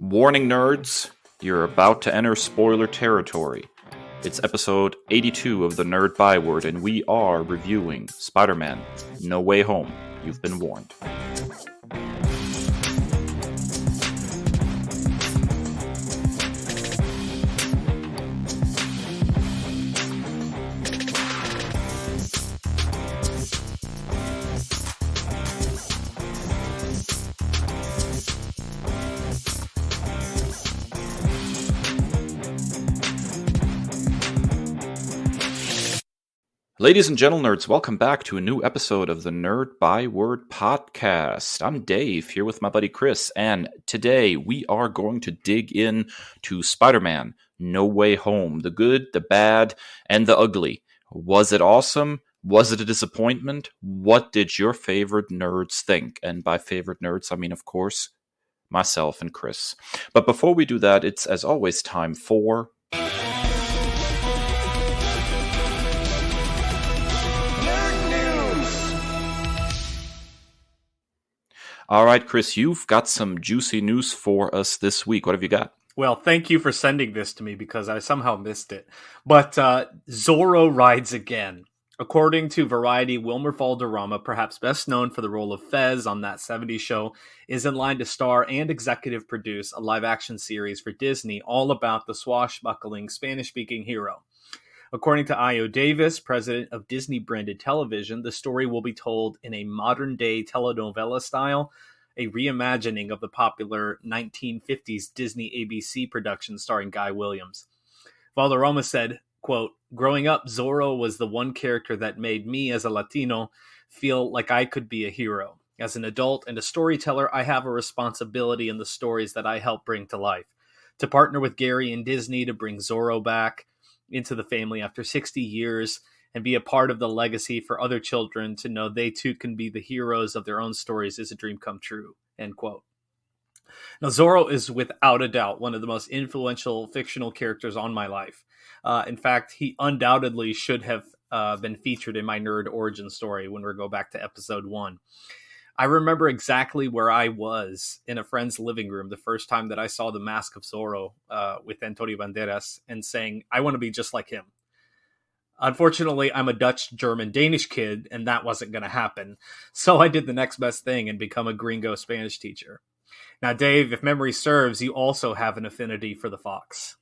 Warning, nerds, you're about to enter spoiler territory. It's episode 82 of the Nerd Byword, and we are reviewing Spider-Man: No Way Home. You've been warned. Ladies and gentlemen, nerds, welcome back to a new episode of the Nerd Byword podcast. I'm Dave, here with my buddy Kris, and today we are going to dig in to Spider-Man: No Way Home. The good, the bad, and the ugly. Was it awesome? Was it a disappointment? What did your favorite nerds think? And by favorite nerds, I mean, of course, myself and Kris. But before we do that, it's, as always, time for... All right, Kris, you've got some juicy news for us this week. What have you got? Well, thank you for sending this to me because I somehow missed it. But Zorro rides again. According to Variety, Wilmer Valderrama, perhaps best known for the role of Fez on That 70s Show, is in line to star and executive produce a live-action series for Disney all about the swashbuckling Spanish-speaking hero. According to Io Davis, president of Disney-branded television, the story will be told in a modern-day telenovela style, a reimagining of the popular 1950s Disney ABC production starring Guy Williams. Valderrama said, quote, "Growing up, Zorro was the one character that made me, as a Latino, feel like I could be a hero. As an adult and a storyteller, I have a responsibility in the stories that I help bring to life. To partner with Gary and Disney to bring Zorro back into the family after 60 years and be a part of the legacy for other children to know they too can be the heroes of their own stories is a dream come true," end quote. Now, Zorro is without a doubt one of the most influential fictional characters on my life. In fact, he undoubtedly should have been featured in my nerd origin story when we go back to episode 1. I remember exactly where I was in a friend's living room the first time that I saw The Mask of Zorro with Antonio Banderas and saying, I want to be just like him. Unfortunately, I'm a Dutch, German, Danish kid, and that wasn't going to happen. So I did the next best thing and become a gringo Spanish teacher. Now, Dave, if memory serves, you also have an affinity for the Fox.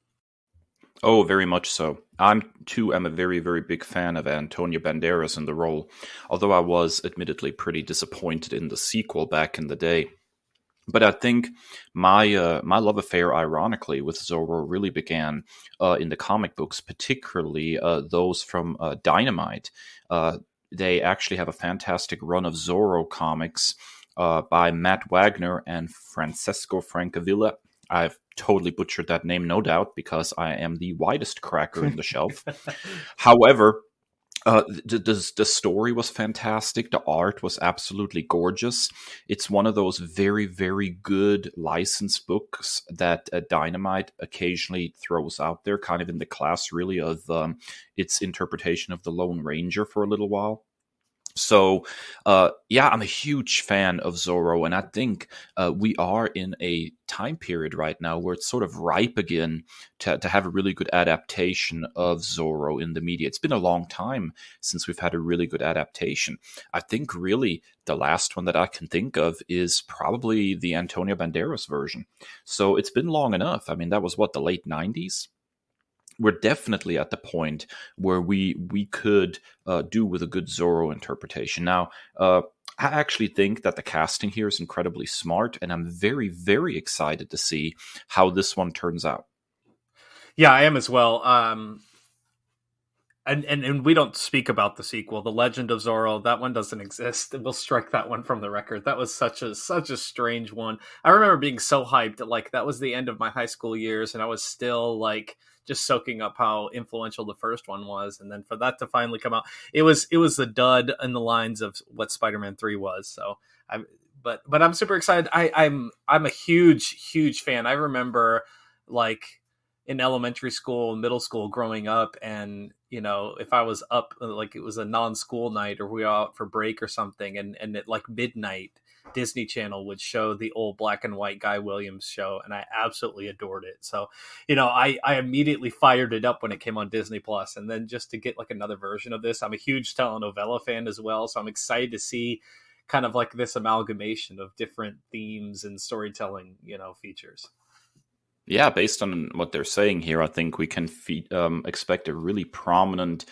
Oh, very much so. I'm a very, very big fan of Antonio Banderas in the role, although I was admittedly pretty disappointed in the sequel back in the day. But I think my love affair, ironically, with Zorro really began in the comic books, particularly those from Dynamite. They actually have a fantastic run of Zorro comics by Matt Wagner and Francesco Francavilla. I've totally butchered that name, no doubt, because I am the widest cracker in the shelf. However, the story was fantastic. The art was absolutely gorgeous. It's one of those very, very good licensed books that Dynamite occasionally throws out there, kind of in the class, really, of its interpretation of the Lone Ranger for a little while. So, I'm a huge fan of Zorro, and I think we are in a time period right now where it's sort of ripe again to have a really good adaptation of Zorro in the media. It's been a long time since we've had a really good adaptation. I think really the last one that I can think of is probably the Antonio Banderas version. So it's been long enough. I mean, that was the late 90s? We're definitely at the point where we could do with a good Zorro interpretation. Now, I actually think that the casting here is incredibly smart, and I'm very, very excited to see how this one turns out. Yeah, I am as well. And we don't speak about the sequel, The Legend of Zorro. That one doesn't exist. We'll strike that one from the record. That was such a strange one. I remember being so hyped. Like, that was the end of my high school years, and I was still like just soaking up how influential the first one was. And then for that to finally come out, it was a dud in the lines of what Spider-Man 3 was. So but I'm super excited. I'm a huge fan. I remember like in elementary school, middle school, growing up, and if I was up, like it was a non-school night or we were out for break or something, and at like midnight, Disney Channel would show the old black and white Guy Williams show, and I absolutely adored it. So, I immediately fired it up when it came on Disney Plus, and then just to get like another version of this, I'm a huge telenovela fan as well, so I'm excited to see kind of like this amalgamation of different themes and storytelling, features. Yeah, based on what they're saying here, I think we can expect a really prominent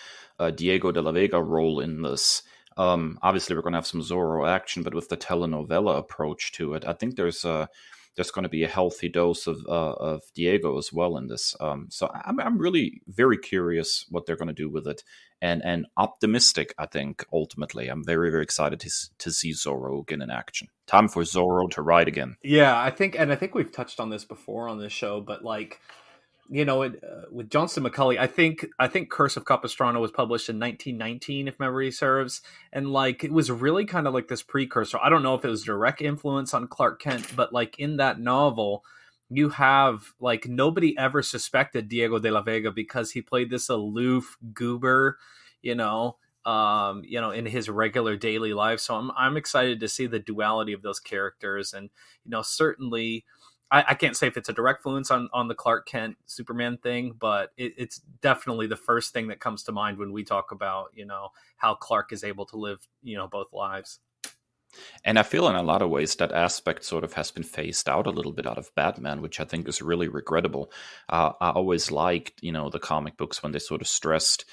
Diego de la Vega role in this. Obviously, we're going to have some Zorro action, but with the telenovela approach to it, I think there's going to be a healthy dose of Diego as well in this. So I'm really very curious what they're going to do with it, and optimistic. I think ultimately, I'm very very excited to see Zorro again in action. Time for Zorro to ride again. Yeah, I think we've touched on this before on this show, but like, with Johnston McCulley, I think Curse of Capistrano was published in 1919, if memory serves, and like it was really kind of like this precursor. I don't know if it was direct influence on Clark Kent, but like in that novel, you have like nobody ever suspected Diego de la Vega because he played this aloof goober, in his regular daily life. So I'm excited to see the duality of those characters, and certainly. I can't say if it's a direct influence on the Clark Kent Superman thing, but it's definitely the first thing that comes to mind when we talk about, how Clark is able to live, both lives. And I feel in a lot of ways that aspect sort of has been phased out a little bit out of Batman, which I think is really regrettable. I always liked, the comic books when they sort of stressed,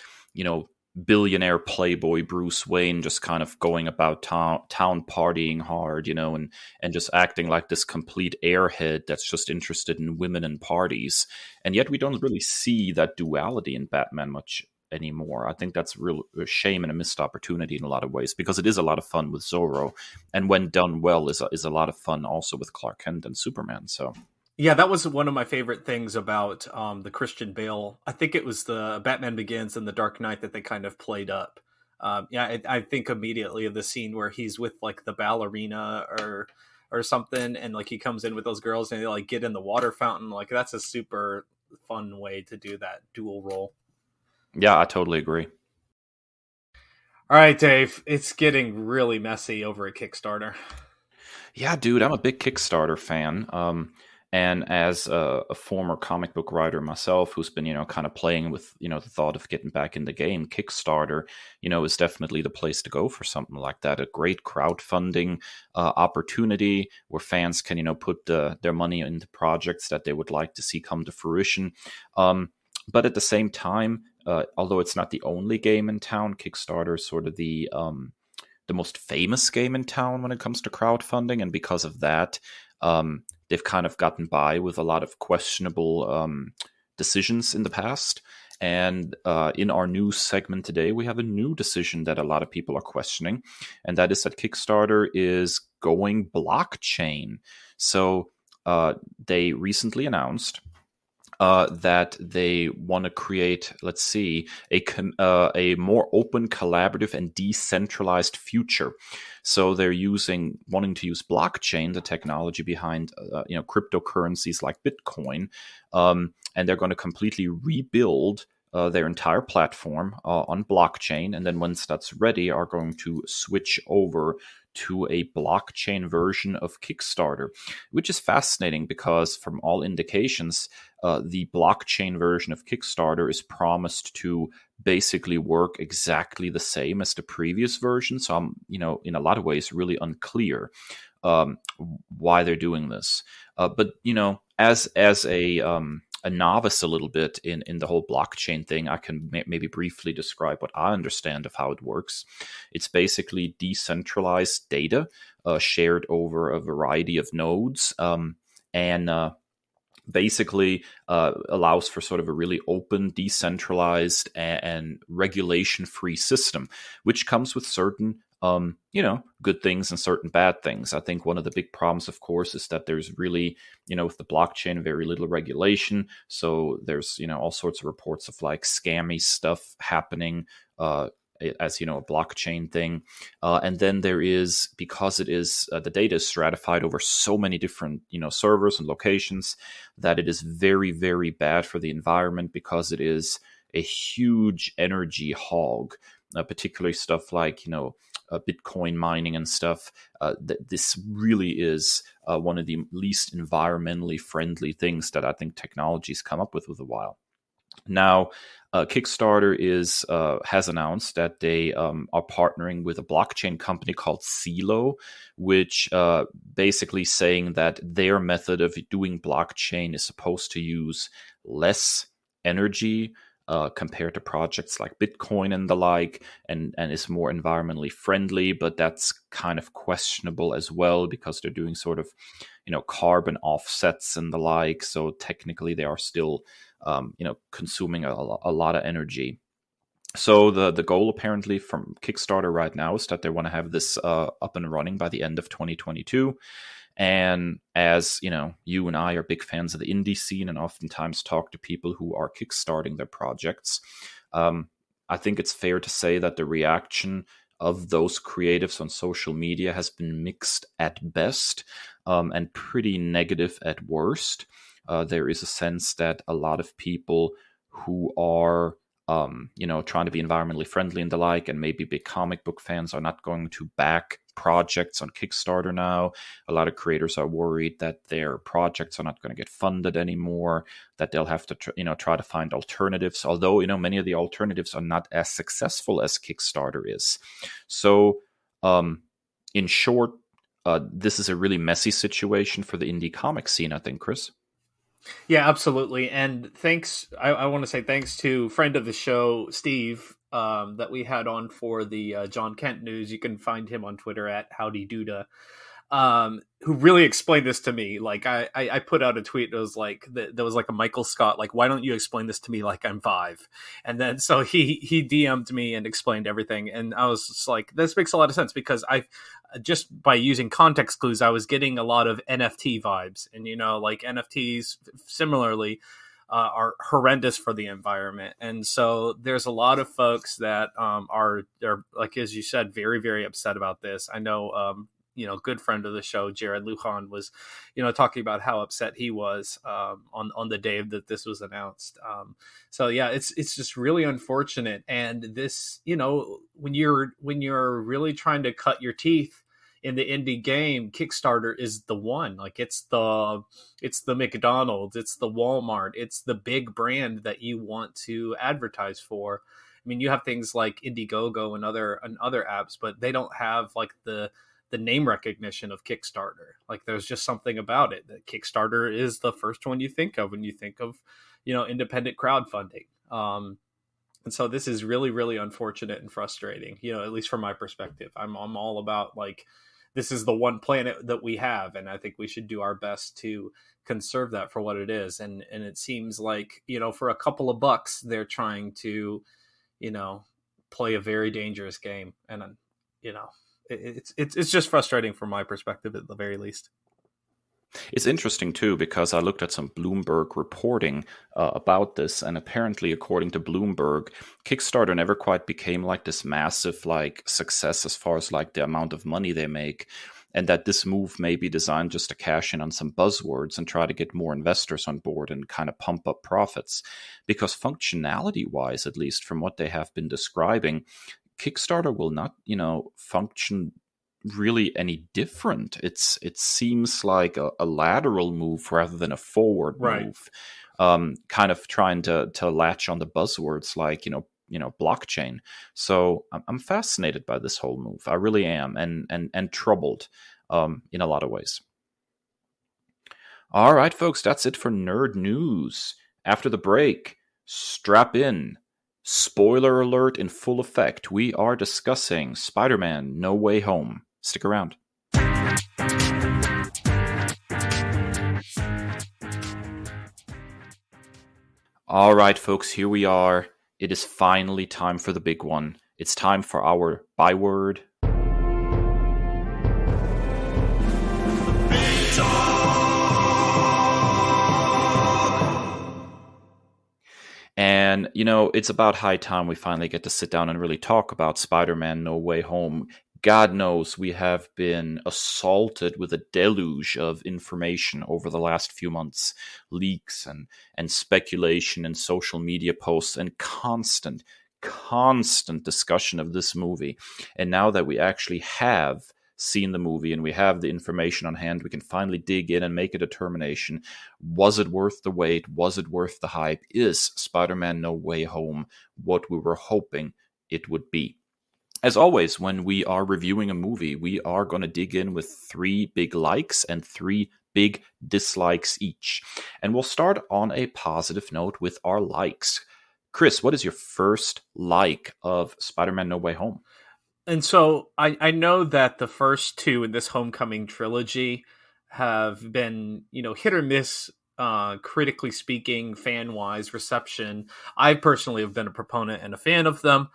billionaire playboy Bruce Wayne just kind of going about town partying hard, and just acting like this complete airhead that's just interested in women and parties. And yet we don't really see that duality in Batman much anymore. I think that's a shame and a missed opportunity in a lot of ways, because it is a lot of fun with Zorro, and when done well is a lot of fun also with Clark Kent and Superman. So yeah, that was one of my favorite things about the Christian Bale. I think it was the Batman Begins and the Dark Knight that they kind of played up. I think immediately of the scene where he's with like the ballerina or something, and like he comes in with those girls and they like get in the water fountain. Like that's a super fun way to do that dual role. Yeah, I totally agree. All right, Dave, it's getting really messy over at Kickstarter. Yeah, dude, I'm a big Kickstarter fan. And as a former comic book writer myself, who's been, kind of playing with, the thought of getting back in the game, Kickstarter, is definitely the place to go for something like that. A great crowdfunding opportunity where fans can, put their money into projects that they would like to see come to fruition. But at the same time, although it's not the only game in town, Kickstarter is sort of the most famous game in town when it comes to crowdfunding, and because of that, they've kind of gotten by with a lot of questionable decisions in the past. And in our news segment today, we have a new decision that a lot of people are questioning, and that is that Kickstarter is going blockchain. So they recently announced that they want to create, a more open, collaborative, and decentralized future. So they're wanting to use blockchain, the technology behind, cryptocurrencies like Bitcoin, and they're going to completely rebuild their entire platform on blockchain, and then once that's ready, are going to switch over to a blockchain version of Kickstarter, which is fascinating because from all indications, the blockchain version of Kickstarter is promised to basically work exactly the same as the previous version. So I'm, in a lot of ways, really unclear why they're doing this. But as a novice a little bit in the whole blockchain thing, I can maybe briefly describe what I understand of how it works. It's basically decentralized data shared over a variety of nodes, and basically allows for sort of a really open, decentralized, and regulation-free system, which comes with certain good things and certain bad things. I think one of the big problems, of course, is that there's really, with the blockchain, very little regulation. So there's, all sorts of reports of like scammy stuff happening as, a blockchain thing. And then there is, because it is, the data is stratified over so many different, servers and locations, that it is very, very bad for the environment because it is a huge energy hog. Particularly stuff like, Bitcoin mining and stuff. This really is one of the least environmentally friendly things that I think technology's come up with a while. Now, Kickstarter has announced that they are partnering with a blockchain company called Celo, which basically saying that their method of doing blockchain is supposed to use less energy compared to projects like Bitcoin and the like, and is more environmentally friendly. But that's kind of questionable as well, because they're doing sort of, carbon offsets and the like. So technically, they are still consuming a lot of energy. So the goal apparently from Kickstarter right now is that they want to have this up and running by the end of 2022. And as you and I are big fans of the indie scene and oftentimes talk to people who are kickstarting their projects, I think it's fair to say that the reaction of those creatives on social media has been mixed at best, and pretty negative at worst. There is a sense that a lot of people who are, trying to be environmentally friendly and the like, and maybe big comic book fans, are not going to back projects on Kickstarter now. A lot of creators are worried that their projects are not going to get funded anymore, that they'll have to, try to find alternatives. Although, many of the alternatives are not as successful as Kickstarter is. So, in short, this is a really messy situation for the indie comic scene, I think, Kris. Yeah, absolutely. And thanks. I want to say thanks to friend of the show, Steve, that we had on for the John Kent news. You can find him on Twitter at Howdy Duda, who really explained this to me. Like I put out a tweet that was like, there was like a Michael Scott, like, why don't you explain this to me like I'm 5? And then so he DM'd me and explained everything. And I was just like, this makes a lot of sense, because I just by using context clues, I was getting a lot of NFT vibes. And, like NFTs similarly are horrendous for the environment. And so there's a lot of folks that they're, like, as you said, very, very upset about this. I know, good friend of the show, Jared Lujan, was, talking about how upset he was on the day that this was announced. So yeah, it's just really unfortunate. And this, when you're really trying to cut your teeth in the indie game, Kickstarter is the one. Like, it's the McDonald's, it's the Walmart, it's the big brand that you want to advertise for. I mean, you have things like Indiegogo and other apps, but they don't have like the name recognition of Kickstarter. Like, there's just something about it that Kickstarter is the first one you think of when you think of, independent crowdfunding. And so this is really, really unfortunate and frustrating, at least from my perspective. I'm all about, like, this is the one planet that we have, and I think we should do our best to conserve that for what it is. And it seems like, for a couple of bucks, they're trying to, play a very dangerous game. And, it's just frustrating from my perspective, at the very least. It's interesting, too, because I looked at some Bloomberg reporting about this, and apparently, according to Bloomberg, Kickstarter never quite became like this massive success as far as like the amount of money they make, and that this move may be designed just to cash in on some buzzwords and try to get more investors on board and kind of pump up profits. Because functionality-wise, at least from what they have been describing, Kickstarter will not, function really any different. It seems like a lateral move rather than a forward move. Kind of trying to latch on the buzzwords like blockchain. So I'm fascinated by this whole move. I really am, and troubled in a lot of ways. All right, folks, that's it for Nerd News. After the break, strap in. Spoiler alert in full effect. We are discussing Spider-Man No Way Home. Stick around. All right, folks, here we are. It is finally time for the big one. It's time for our Byword Big Talk. And, it's about high time we finally get to sit down and really talk about Spider-Man No Way Home. God knows we have been assaulted with a deluge of information over the last few months. Leaks and speculation and social media posts and constant constant discussion of this movie. And now that we actually have seen the movie and we have the information on hand, we can finally dig in and make a determination. Was it worth the wait? Was it worth the hype? Is Spider-Man No Way Home what we were hoping it would be? As always, when we are reviewing a movie, we are going to dig in with 3 big likes and 3 big dislikes each. And we'll start on a positive note with our likes. Kris, what is your first like of Spider-Man No Way Home? And so I know that the first 2 in this Homecoming trilogy have been, hit or miss, critically speaking, fan-wise reception. I personally have been a proponent and a fan of them.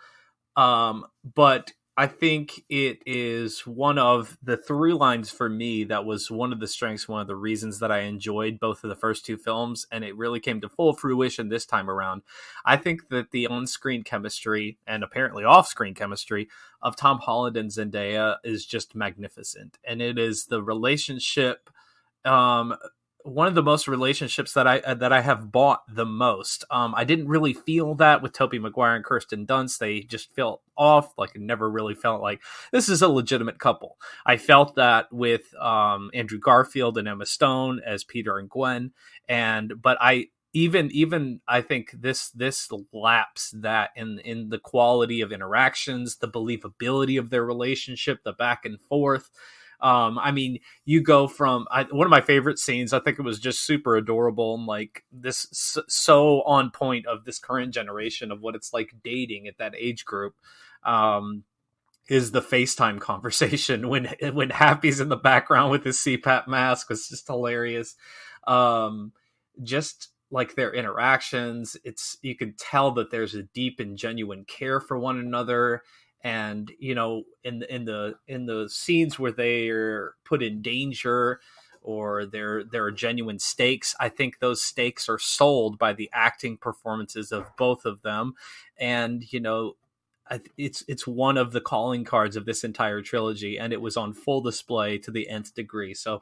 But I think it is one of the through lines for me that was one of the strengths, one of the reasons that I enjoyed both of the first 2 films, and it really came to full fruition this time around. I think that the on-screen chemistry and apparently off-screen chemistry of Tom Holland and Zendaya is just magnificent, and it is the relationship, one of the most relationships that I have bought the most. I didn't really feel that with Tobey Maguire and Kirsten Dunst. They just felt off. Like, it never really felt like this is a legitimate couple. I felt that with Andrew Garfield and Emma Stone as Peter and Gwen, but I think this laps that in the quality of interactions, the believability of their relationship, the back and forth. You go from one of my favorite scenes. I think it was just super adorable and like this so on point of this current generation of what it's like dating at that age group. Is the FaceTime conversation when Happy's in the background with his CPAP mask. It's just hilarious. Just like their interactions, you can tell that there's a deep and genuine care for one another. And in the scenes where they're put in danger or there are genuine stakes, I think those stakes are sold by the acting performances of both of them. And it's one of the calling cards of this entire trilogy, and it was on full display to the nth degree. So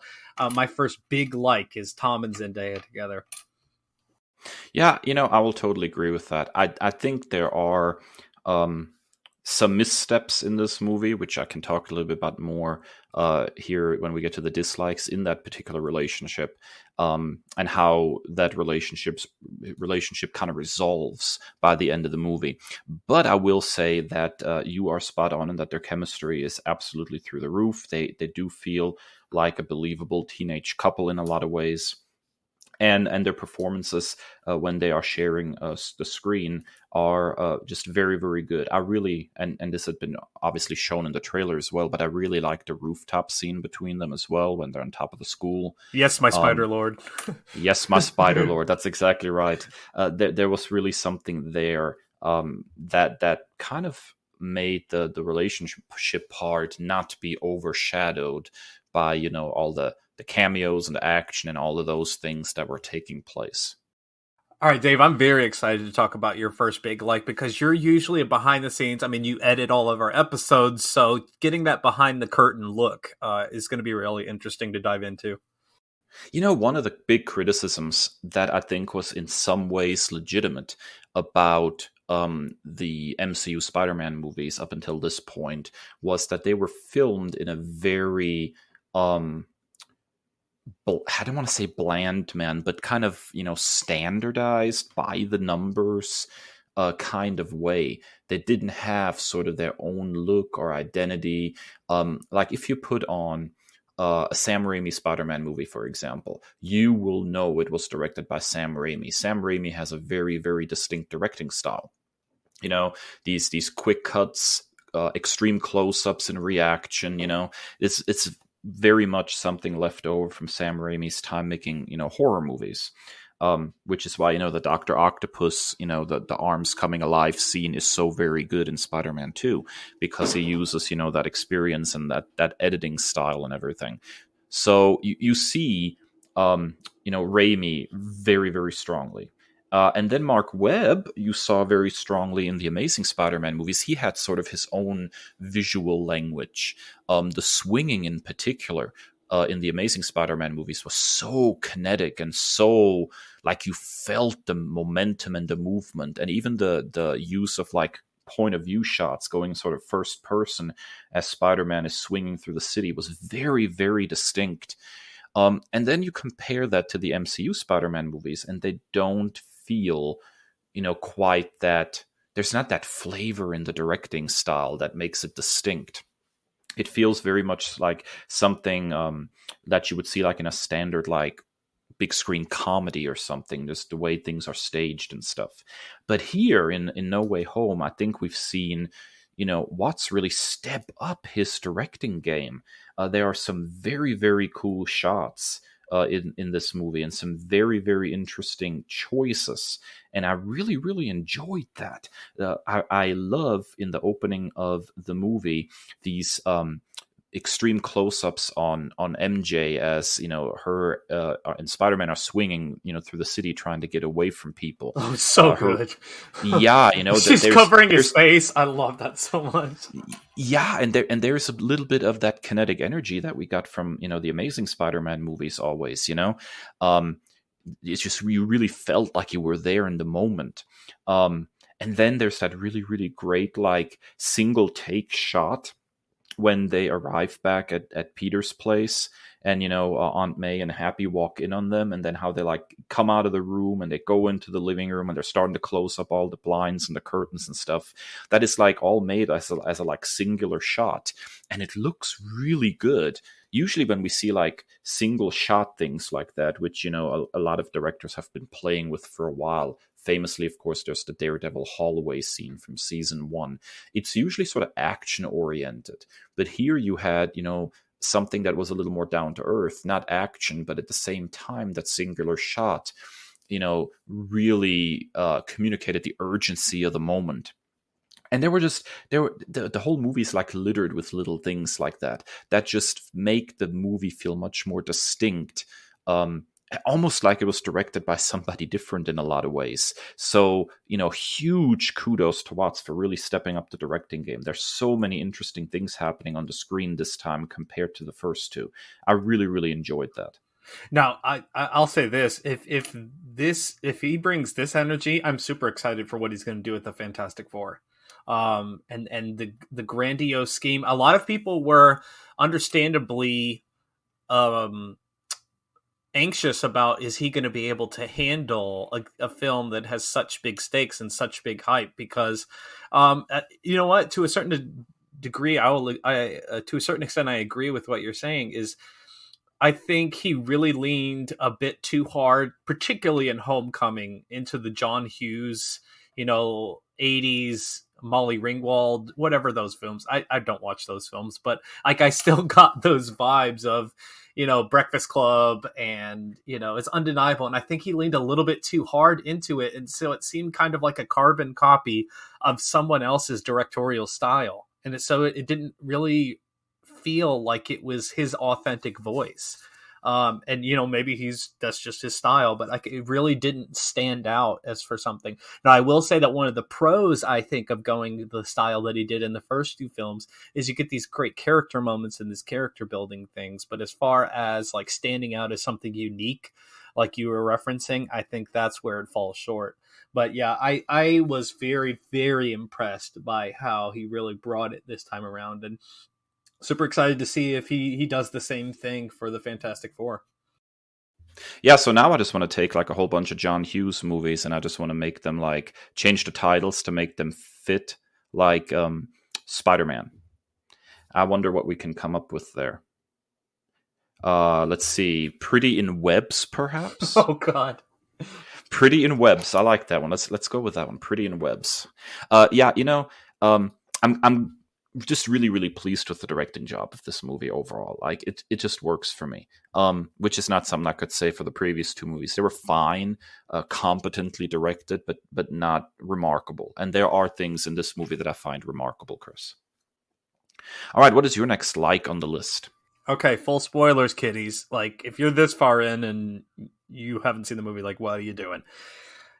my first big like is Tom and Zendaya together. Yeah, I will totally agree with that. I think there are some missteps in this movie, which I can talk a little bit about more here when we get to the dislikes in that particular relationship, and how that relationship kind of resolves by the end of the movie. But I will say that you are spot on, and that their chemistry is absolutely through the roof. They do feel like a believable teenage couple in a lot of ways. And their performances when they are sharing the screen are just very, very good. I really, and this had been obviously shown in the trailer as well, but I really like the rooftop scene between them as well when they're on top of the school. Yes, my Spider Lord. Yes, my Spider Lord. That's exactly right. There was really something there that kind of made the relationship part not be overshadowed by all the cameos and the action and all of those things that were taking place. All right, Dave, I'm very excited to talk about your first big like, because you're usually a behind the scenes. You edit all of our episodes, so getting that behind the curtain look is going to be really interesting to dive into. One of the big criticisms that I think was in some ways legitimate about the MCU Spider-Man movies up until this point was that they were filmed in a very I don't want to say bland, man, but kind of, standardized by the numbers kind of way. They didn't have sort of their own look or identity. Like if you put on a Sam Raimi Spider-Man movie, for example, you will know it was directed by Sam Raimi. Sam Raimi has a very, very distinct directing style. These quick cuts, extreme close-ups and reaction, it's very much something left over from Sam Raimi's time making, horror movies, which is why, the Dr. Octopus, the arms coming alive scene is so very good in Spider-Man 2, because he uses, that experience and that editing style and everything. So you see, Raimi very, very strongly. And then Mark Webb, you saw very strongly in the Amazing Spider-Man movies. He had sort of his own visual language. The swinging in particular in the Amazing Spider-Man movies was so kinetic and so like you felt the momentum and the movement, and even the use of like point of view shots going sort of first person as Spider-Man is swinging through the city was very, very distinct. And then you compare that to the MCU Spider-Man movies, and they don't feel, quite that. There's not that flavor in the directing style that makes it distinct. It feels very much like something that you would see like in a standard like big screen comedy or something, just the way things are staged and stuff. But here in No Way Home, I think we've seen, Watts really step up his directing game. There are some very, very cool shots in this movie and some very, very interesting choices. And I really, really enjoyed that. I love in the opening of the movie these extreme close-ups on MJ as her and Spider-Man are swinging through the city trying to get away from people. Oh, it's so good. Yeah, she's covering his face. I love that so much. Yeah, and there's a little bit of that kinetic energy that we got from the Amazing Spider-Man movies always. It's just you really felt like you were there in the moment. And then there's that really, really great like single take shot when they arrive back at Peter's place, and Aunt May and Happy walk in on them, and then how they like come out of the room and they go into the living room and they're starting to close up all the blinds and the curtains and stuff. That is like all made as a like singular shot, and it looks really good. Usually when we see like single shot things like that, which a lot of directors have been playing with for a while. Famously, of course, there's the Daredevil hallway scene from season 1. It's usually sort of action oriented, but here you had, something that was a little more down to earth, not action, but at the same time, that singular shot, really communicated the urgency of the moment. And the whole movie's like littered with little things like that just make the movie feel much more distinct. Almost like it was directed by somebody different in a lot of ways. So, huge kudos to Watts for really stepping up the directing game. There's so many interesting things happening on the screen this time compared to the first two. I really, really enjoyed that. Now, I'll say this: if he brings this energy, I'm super excited for what he's going to do with the Fantastic Four. And the grandiose scheme. A lot of people were understandably anxious about, is he going to be able to handle a film that has such big stakes and such big hype? Because you know what, to a certain degree, to a certain extent I agree with what you're saying. Is I think he really leaned a bit too hard, particularly in Homecoming, into the John Hughes 80s Molly Ringwald, whatever those films. I don't watch those films, but like I still got those vibes of Breakfast Club, and it's undeniable. And I think he leaned a little bit too hard into it, and so it seemed kind of like a carbon copy of someone else's directorial style, and it didn't really feel like it was his authentic voice. And maybe that's just his style, but like it really didn't stand out as for something. Now, I will say that one of the pros, I think, of going the style that he did in the first two films is you get these great character moments and these character building things. But as far as like standing out as something unique, like you were referencing, I think that's where it falls short. But yeah, I was very, very impressed by how he really brought it this time around, and super excited to see if he does the same thing for the Fantastic Four. Yeah, so now I just want to take like a whole bunch of John Hughes movies, and I just want to make them like change the titles to make them fit like Spider-Man. I wonder what we can come up with there. Let's see. Pretty in Webs, perhaps? Oh, God. Pretty in Webs. I like that one. Let's go with that one. Pretty in Webs. Yeah, I'm just really, really pleased with the directing job of this movie overall. Like it just works for me. Which is not something I could say for the previous two movies. They were fine, competently directed, but not remarkable. And there are things in this movie that I find remarkable, Chris. All right, what is your next like on the list? Okay, full spoilers, kiddies. Like, if you're this far in and you haven't seen the movie, like, what are you doing?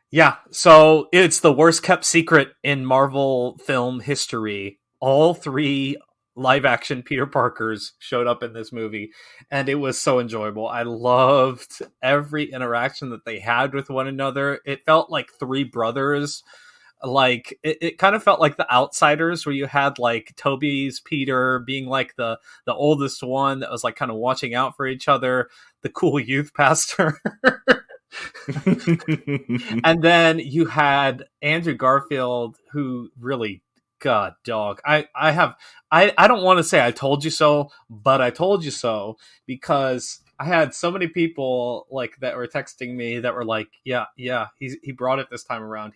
Yeah, so it's the worst kept secret in Marvel film history. All three live-action Peter Parkers showed up in this movie, and it was so enjoyable. I loved every interaction that they had with one another. It felt like three brothers Like it kind of felt like The Outsiders, where you had like Toby's Peter being like the oldest one that was like kind of watching out for each other, the cool youth pastor. And then you had Andrew Garfield, who really, God, dog. I don't want to say I told you so, but I told you so, because I had so many people like that were texting me that were like, yeah, he brought it this time around.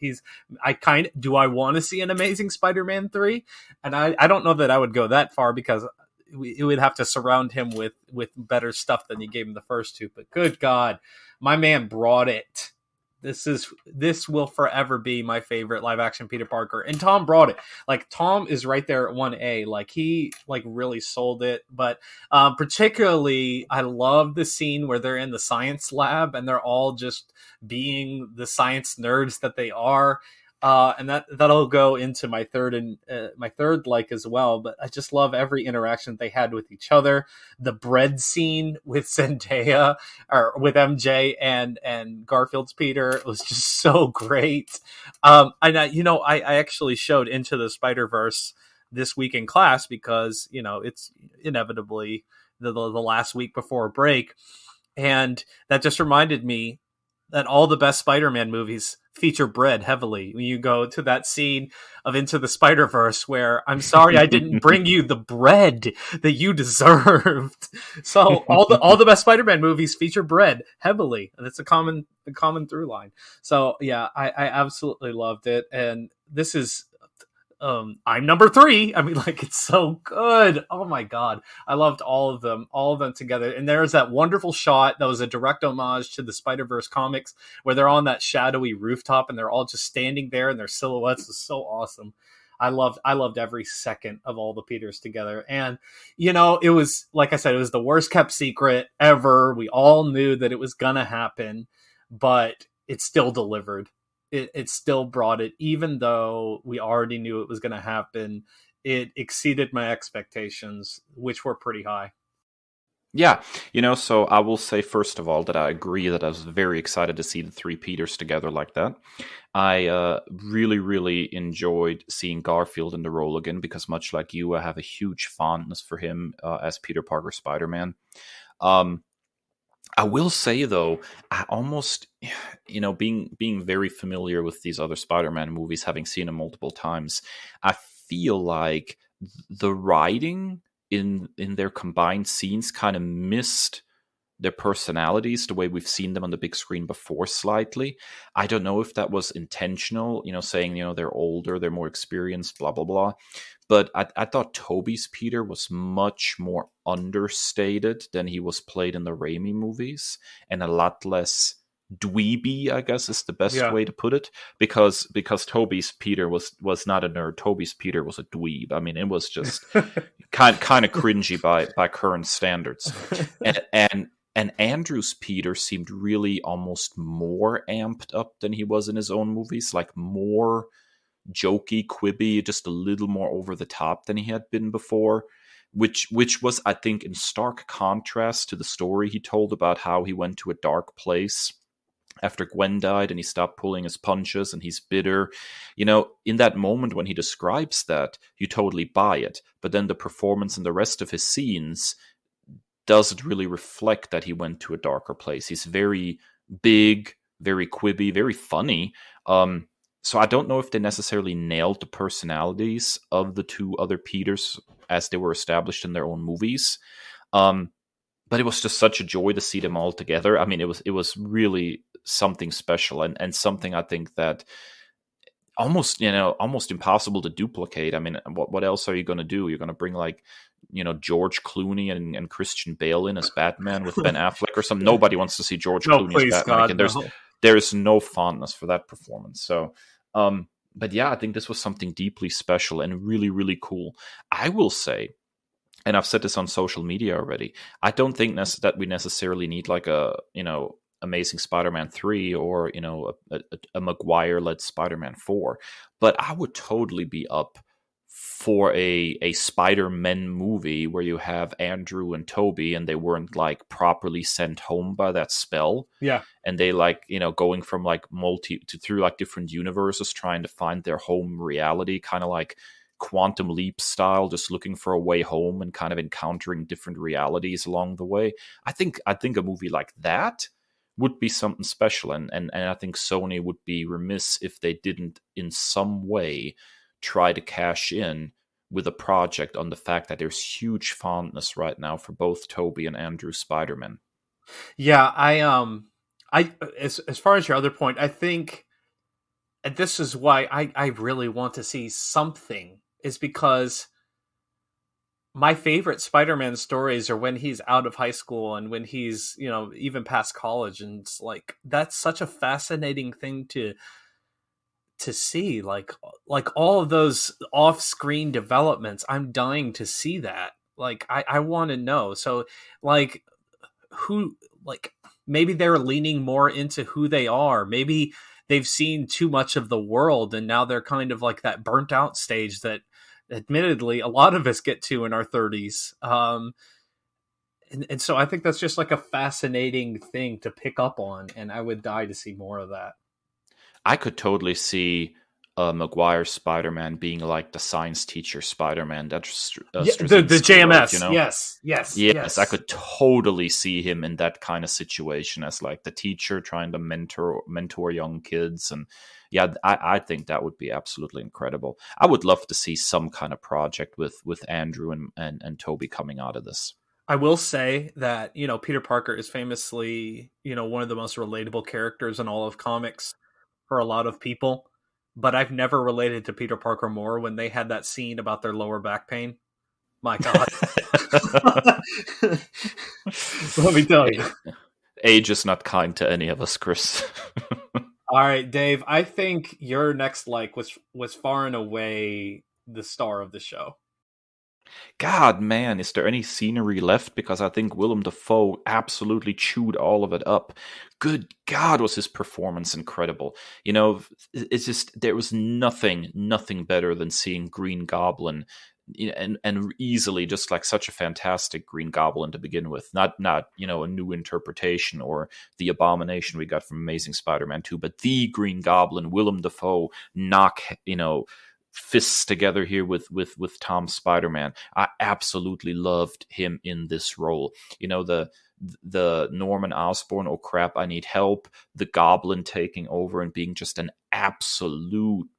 Do I want to see an Amazing Spider-Man 3? And I don't know that I would go that far, because it would have to surround him with better stuff than you gave him the first two. But good God, my man brought it. This will forever be my favorite live action Peter Parker, and Tom brought it. Like, Tom is right there at 1A. Like, he like really sold it. But particularly, I love the scene where they're in the science lab and they're all just being the science nerds that they are. And that'll go into my third like as well. But I just love every interaction they had with each other. The bread scene with Zendaya, or with MJ and Garfield's Peter, was just so great. And I actually showed Into the Spider-Verse this week in class, because it's inevitably the last week before break, and that just reminded me that all the best Spider-Man movies feature bread heavily. When you go to that scene of Into the Spider-Verse where, I'm sorry I didn't bring you the bread that you deserved. So all the best Spider-Man movies feature bread heavily, and it's a common through line. So yeah, I absolutely loved it, and this is I'm number 3. I mean, like, it's so good. Oh my God. I loved all of them together. And there's that wonderful shot that was a direct homage to the Spider-Verse comics, where they're on that shadowy rooftop and they're all just standing there, and their silhouettes is so awesome. I loved every second of all the Peters together. And, it was, like I said, it was the worst kept secret ever. We all knew that it was going to happen, but it still delivered. It still brought it, even though we already knew it was going to happen. It exceeded my expectations, which were pretty high. Yeah, so I will say, first of all, that I agree that I was very excited to see the 3 Peters together like that. I really, really enjoyed seeing Garfield in the role again, because much like you, I have a huge fondness for him as Peter Parker Spider-Man. I will say, though, I almost, being very familiar with these other Spider-Man movies, having seen them multiple times, I feel like the writing in their combined scenes kind of missed their personalities the way we've seen them on the big screen before slightly. I don't know if that was intentional, saying, they're older, they're more experienced, blah, blah, blah. But I thought Toby's Peter was much more understated than he was played in the Raimi movies, and a lot less dweeby, I guess is the best way to put it, because Toby's Peter was not a nerd. Toby's Peter was a dweeb. I mean, it was just kind of cringy by current standards. And Andrew's Peter seemed really almost more amped up than he was in his own movies, like more jokey, quibby, just a little more over the top than he had been before, which was, I think, in stark contrast to the story he told about how he went to a dark place after Gwen died and he stopped pulling his punches and he's bitter. In that moment when he describes that, you totally buy it. But then the performance in the rest of his scenes doesn't really reflect that he went to a darker place. He's very big, very quibby, very funny. So I don't know if they necessarily nailed the personalities of the 2 other Peters as they were established in their own movies. But it was just such a joy to see them all together. I mean, it was really something special, and something I think that almost impossible to duplicate. I mean, what else are you going to do? You're going to bring George Clooney and Christian Bale in as Batman with Ben Affleck or something? Nobody wants to see George Clooney as Batman again. There is no fondness for that performance. So, but yeah, I think this was something deeply special and really, really cool. I will say, and I've said this on social media already, I don't think that we necessarily need like a Amazing Spider-Man 3 or a Maguire-led Spider-Man 4, but I would totally be up for a Spider-Man movie where you have Andrew and Toby and they weren't like properly sent home by that spell. Yeah. And they like, going from like through like different universes trying to find their home reality, kind of like Quantum Leap style, just looking for a way home and kind of encountering different realities along the way. I think a movie like that would be something special, and I think Sony would be remiss if they didn't in some way try to cash in with a project on the fact that there's huge fondness right now for both Toby and Andrew Spider-Man. Yeah, as far as your other point, I think, and this is why I really want to see something, is because my favorite Spider-Man stories are when he's out of high school and when he's, even past college. And it's like, that's such a fascinating thing to see, like all of those off-screen developments. I'm dying to see that. Like, I want to know. So like, who, like, maybe they're leaning more into who they are. Maybe they've seen too much of the world and now they're kind of like that burnt out stage that admittedly a lot of us get to in our 30s. And so I think that's just like a fascinating thing to pick up on, and I would die to see more of that. I could totally see Maguire Spider-Man being like the science teacher Spider-Man. That's the JMS. Yes. I could totally see him in that kind of situation as like the teacher trying to mentor young kids. And yeah, I think that would be absolutely incredible. I would love to see some kind of project with Andrew and Toby coming out of this. I will say that, Peter Parker is famously, one of the most relatable characters in all of comics for a lot of people. But I've never related to Peter Parker more when they had that scene about their lower back pain. My God. Let me tell you. Age is not kind to any of us, Chris. All right, Dave, I think your next like was far and away the star of the show. God, man, is there any scenery left? Because I think Willem Dafoe absolutely chewed all of it up. Good God, was his performance incredible. It's just, there was nothing better than seeing Green Goblin, and easily just like such a fantastic Green Goblin to begin with. Not a new interpretation or the abomination we got from Amazing Spider-Man 2, but the Green Goblin, Willem Dafoe, knock, fists together here with Tom Spider-Man. I absolutely loved him in this role. The Norman Osborn, oh crap, I need help, the Goblin taking over and being just an absolute,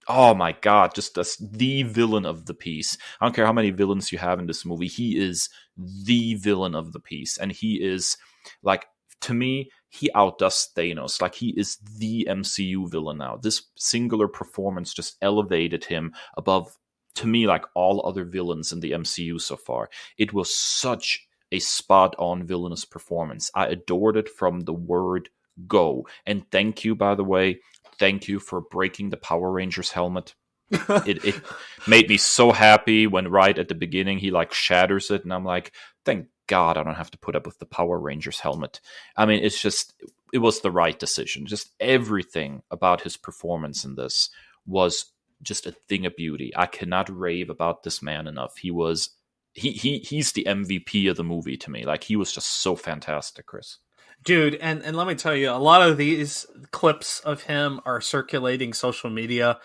oh my God, just the villain of the piece. I don't care how many villains you have in this movie, he is the villain of the piece. And he is, like, to me, he outdoes Thanos. Like, he is the MCU villain now. This singular performance just elevated him above, to me, like all other villains in the MCU so far. It was such a spot-on villainous performance. I adored it from the word go. And thank you, by the way. Thank you for breaking the Power Rangers helmet. It made me so happy when right at the beginning he like shatters it, and I'm like, thank God I don't have to put up with the Power Rangers helmet. I mean, it was the right decision. Just everything about his performance in this was just a thing of beauty. I cannot rave about this man enough. He's the MVP of the movie to me. Like, he was just so fantastic, Chris. Dude, and let me tell you, a lot of these clips of him are circulating social media.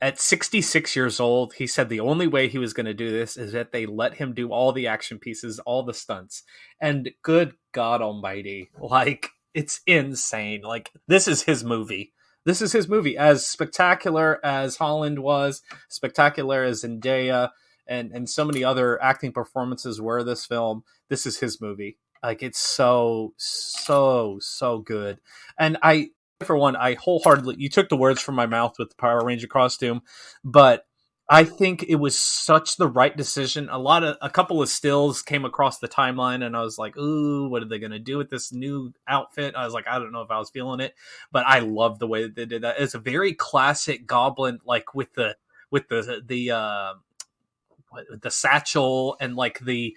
At 66 years old, he said the only way he was going to do this is that they let him do all the action pieces, all the stunts. And good God almighty, like, it's insane. Like, this is his movie. This is his movie. As spectacular as Holland was, spectacular as Zendaya, and so many other acting performances were this film, this is his movie. Like, it's so good. And for one, I wholeheartedly, you took the words from my mouth with the Power Ranger costume, but I think it was such the right decision. A couple of stills came across the timeline, and I was like, ooh, what are they going to do with this new outfit? I was like, I don't know if I was feeling it, but I love the way that they did that. It's a very classic Goblin, like with the satchel and like the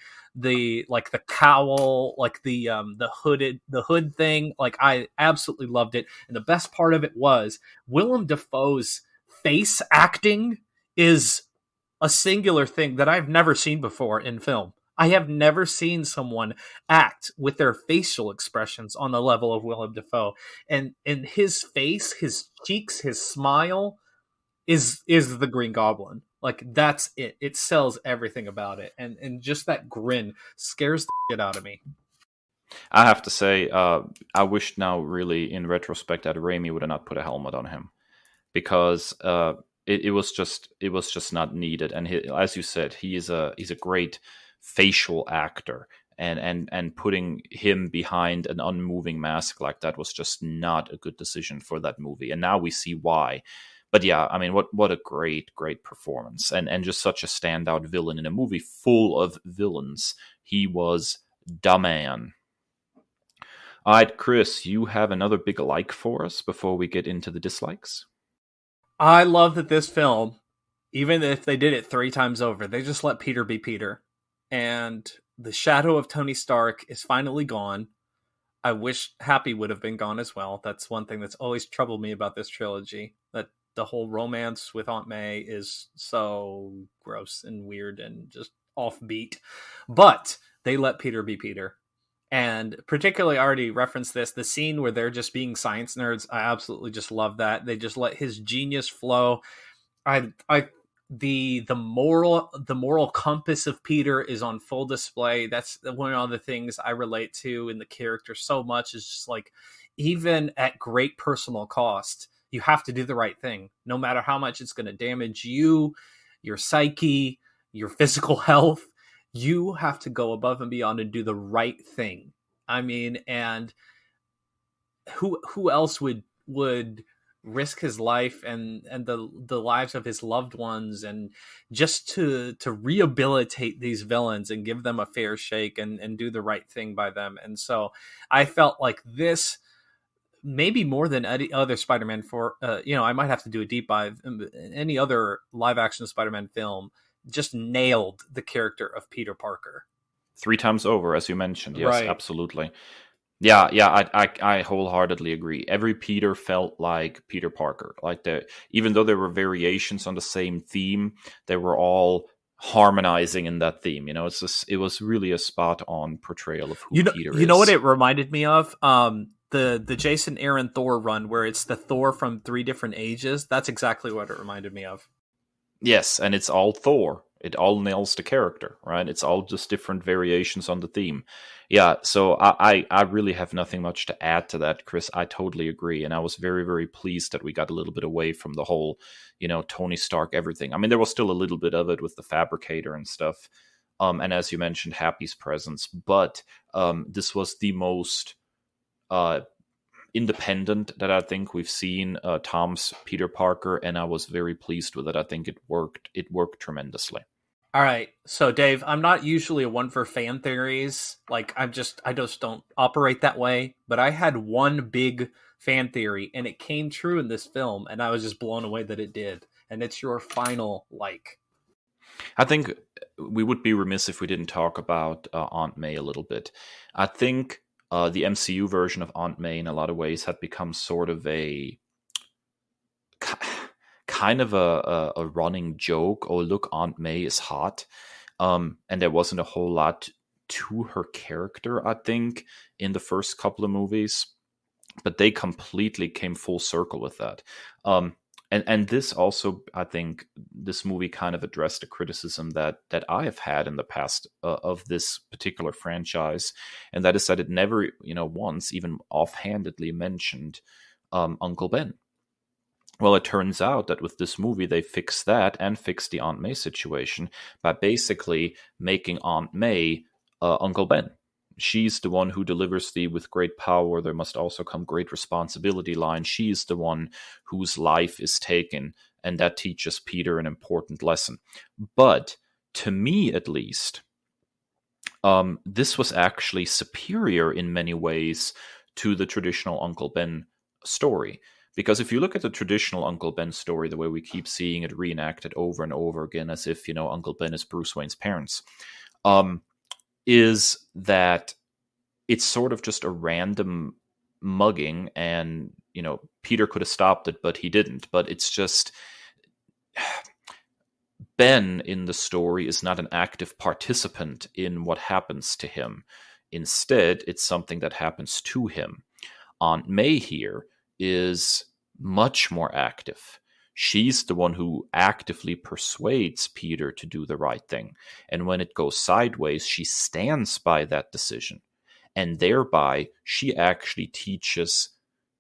cowl, like the hood thing. Like, I absolutely loved it. And the best part of it was Willem Dafoe's face acting is a singular thing that I've never seen before in film. I have never seen someone act with their facial expressions on the level of Willem Dafoe. And his face, his cheeks, his smile is the Green Goblin. Like, that's it. It sells everything about it. And just that grin scares the shit out of me. I have to say, I wish now, really, in retrospect, that Raimi would have not put a helmet on him, because it was just not needed. And as you said, he's a great facial actor, and putting him behind an unmoving mask like that was just not a good decision for that movie. And now we see why. But yeah, I mean, what a great performance, and just such a standout villain in a movie full of villains. He was the man. All right, Kris, you have another big like for us before we get into the dislikes? I love that this film, even if they did it 3 times over, they just let Peter be Peter. And the shadow of Tony Stark is finally gone. I wish Happy would have been gone as well. That's one thing that's always troubled me about this trilogy, that the whole romance with Aunt May is so gross and weird and just offbeat. But they let Peter be Peter. And particularly, I already referenced this, the scene where they're just being science nerds. I absolutely just love that. They just let his genius flow. The moral compass of Peter is on full display. That's one of the things I relate to in the character so much, is just like, even at great personal cost, you have to do the right thing, no matter how much it's going to damage you, your psyche, your physical health. You have to go above and beyond and do the right thing. I mean, and who else would risk his life and the lives of his loved ones, and just to rehabilitate these villains and give them a fair shake and do the right thing by them. And so I felt like this, maybe more than any other Spider-Man, for I might have to do a deep dive. Any other live action Spider-Man film just nailed the character of Peter Parker 3 times over, as you mentioned. Yes, right. Absolutely. Yeah, I wholeheartedly agree. Every Peter felt like Peter Parker. Like, even though there were variations on the same theme, they were all harmonizing in that theme. You know, it was really a spot on portrayal of who Peter is. You know what it reminded me of? The Jason Aaron Thor run, where it's the Thor from 3 different ages. That's exactly what it reminded me of. Yes, and it's all Thor. It all nails the character, right? It's all just different variations on the theme. Yeah, so I really have nothing much to add to that, Kris. I totally agree. And I was very, very pleased that we got a little bit away from the whole, Tony Stark, everything. I mean, there was still a little bit of it with the Fabricator and stuff. And as you mentioned, Happy's presence. But this was the most independent that I think we've seen Tom's Peter Parker, and I was very pleased with it. I think it worked. It worked tremendously. All right, so Dave, I'm not usually a one for fan theories. Like, I just don't operate that way. But I had one big fan theory, and it came true in this film, and I was just blown away that it did. And it's your final like. I think we would be remiss if we didn't talk about Aunt May a little bit. I think the MCU version of Aunt May, in a lot of ways, had become sort of a kind of a running joke. Oh, look, Aunt May is hot. And there wasn't a whole lot to her character, I think, in the first couple of movies. But they completely came full circle with that. And this also, I think, this movie kind of addressed a criticism that I have had in the past of this particular franchise, and that is that it never, once even offhandedly mentioned Uncle Ben. Well, it turns out that with this movie, they fixed that and fixed the Aunt May situation by basically making Aunt May Uncle Ben. She's the one who delivers the "with great power there must also come great responsibility" line. She's the one whose life is taken, and that teaches Peter an important lesson. But to me, at least, this was actually superior in many ways to the traditional Uncle Ben story. Because if you look at the traditional Uncle Ben story, the way we keep seeing it reenacted over and over again, as if, Uncle Ben is Bruce Wayne's parents, is that it's sort of just a random mugging, and, Peter could have stopped it, but he didn't. But it's just, Ben in the story is not an active participant in what happens to him. Instead, it's something that happens to him. Aunt May here is much more active. She's the one who actively persuades Peter to do the right thing. And when it goes sideways, she stands by that decision. And thereby, she actually teaches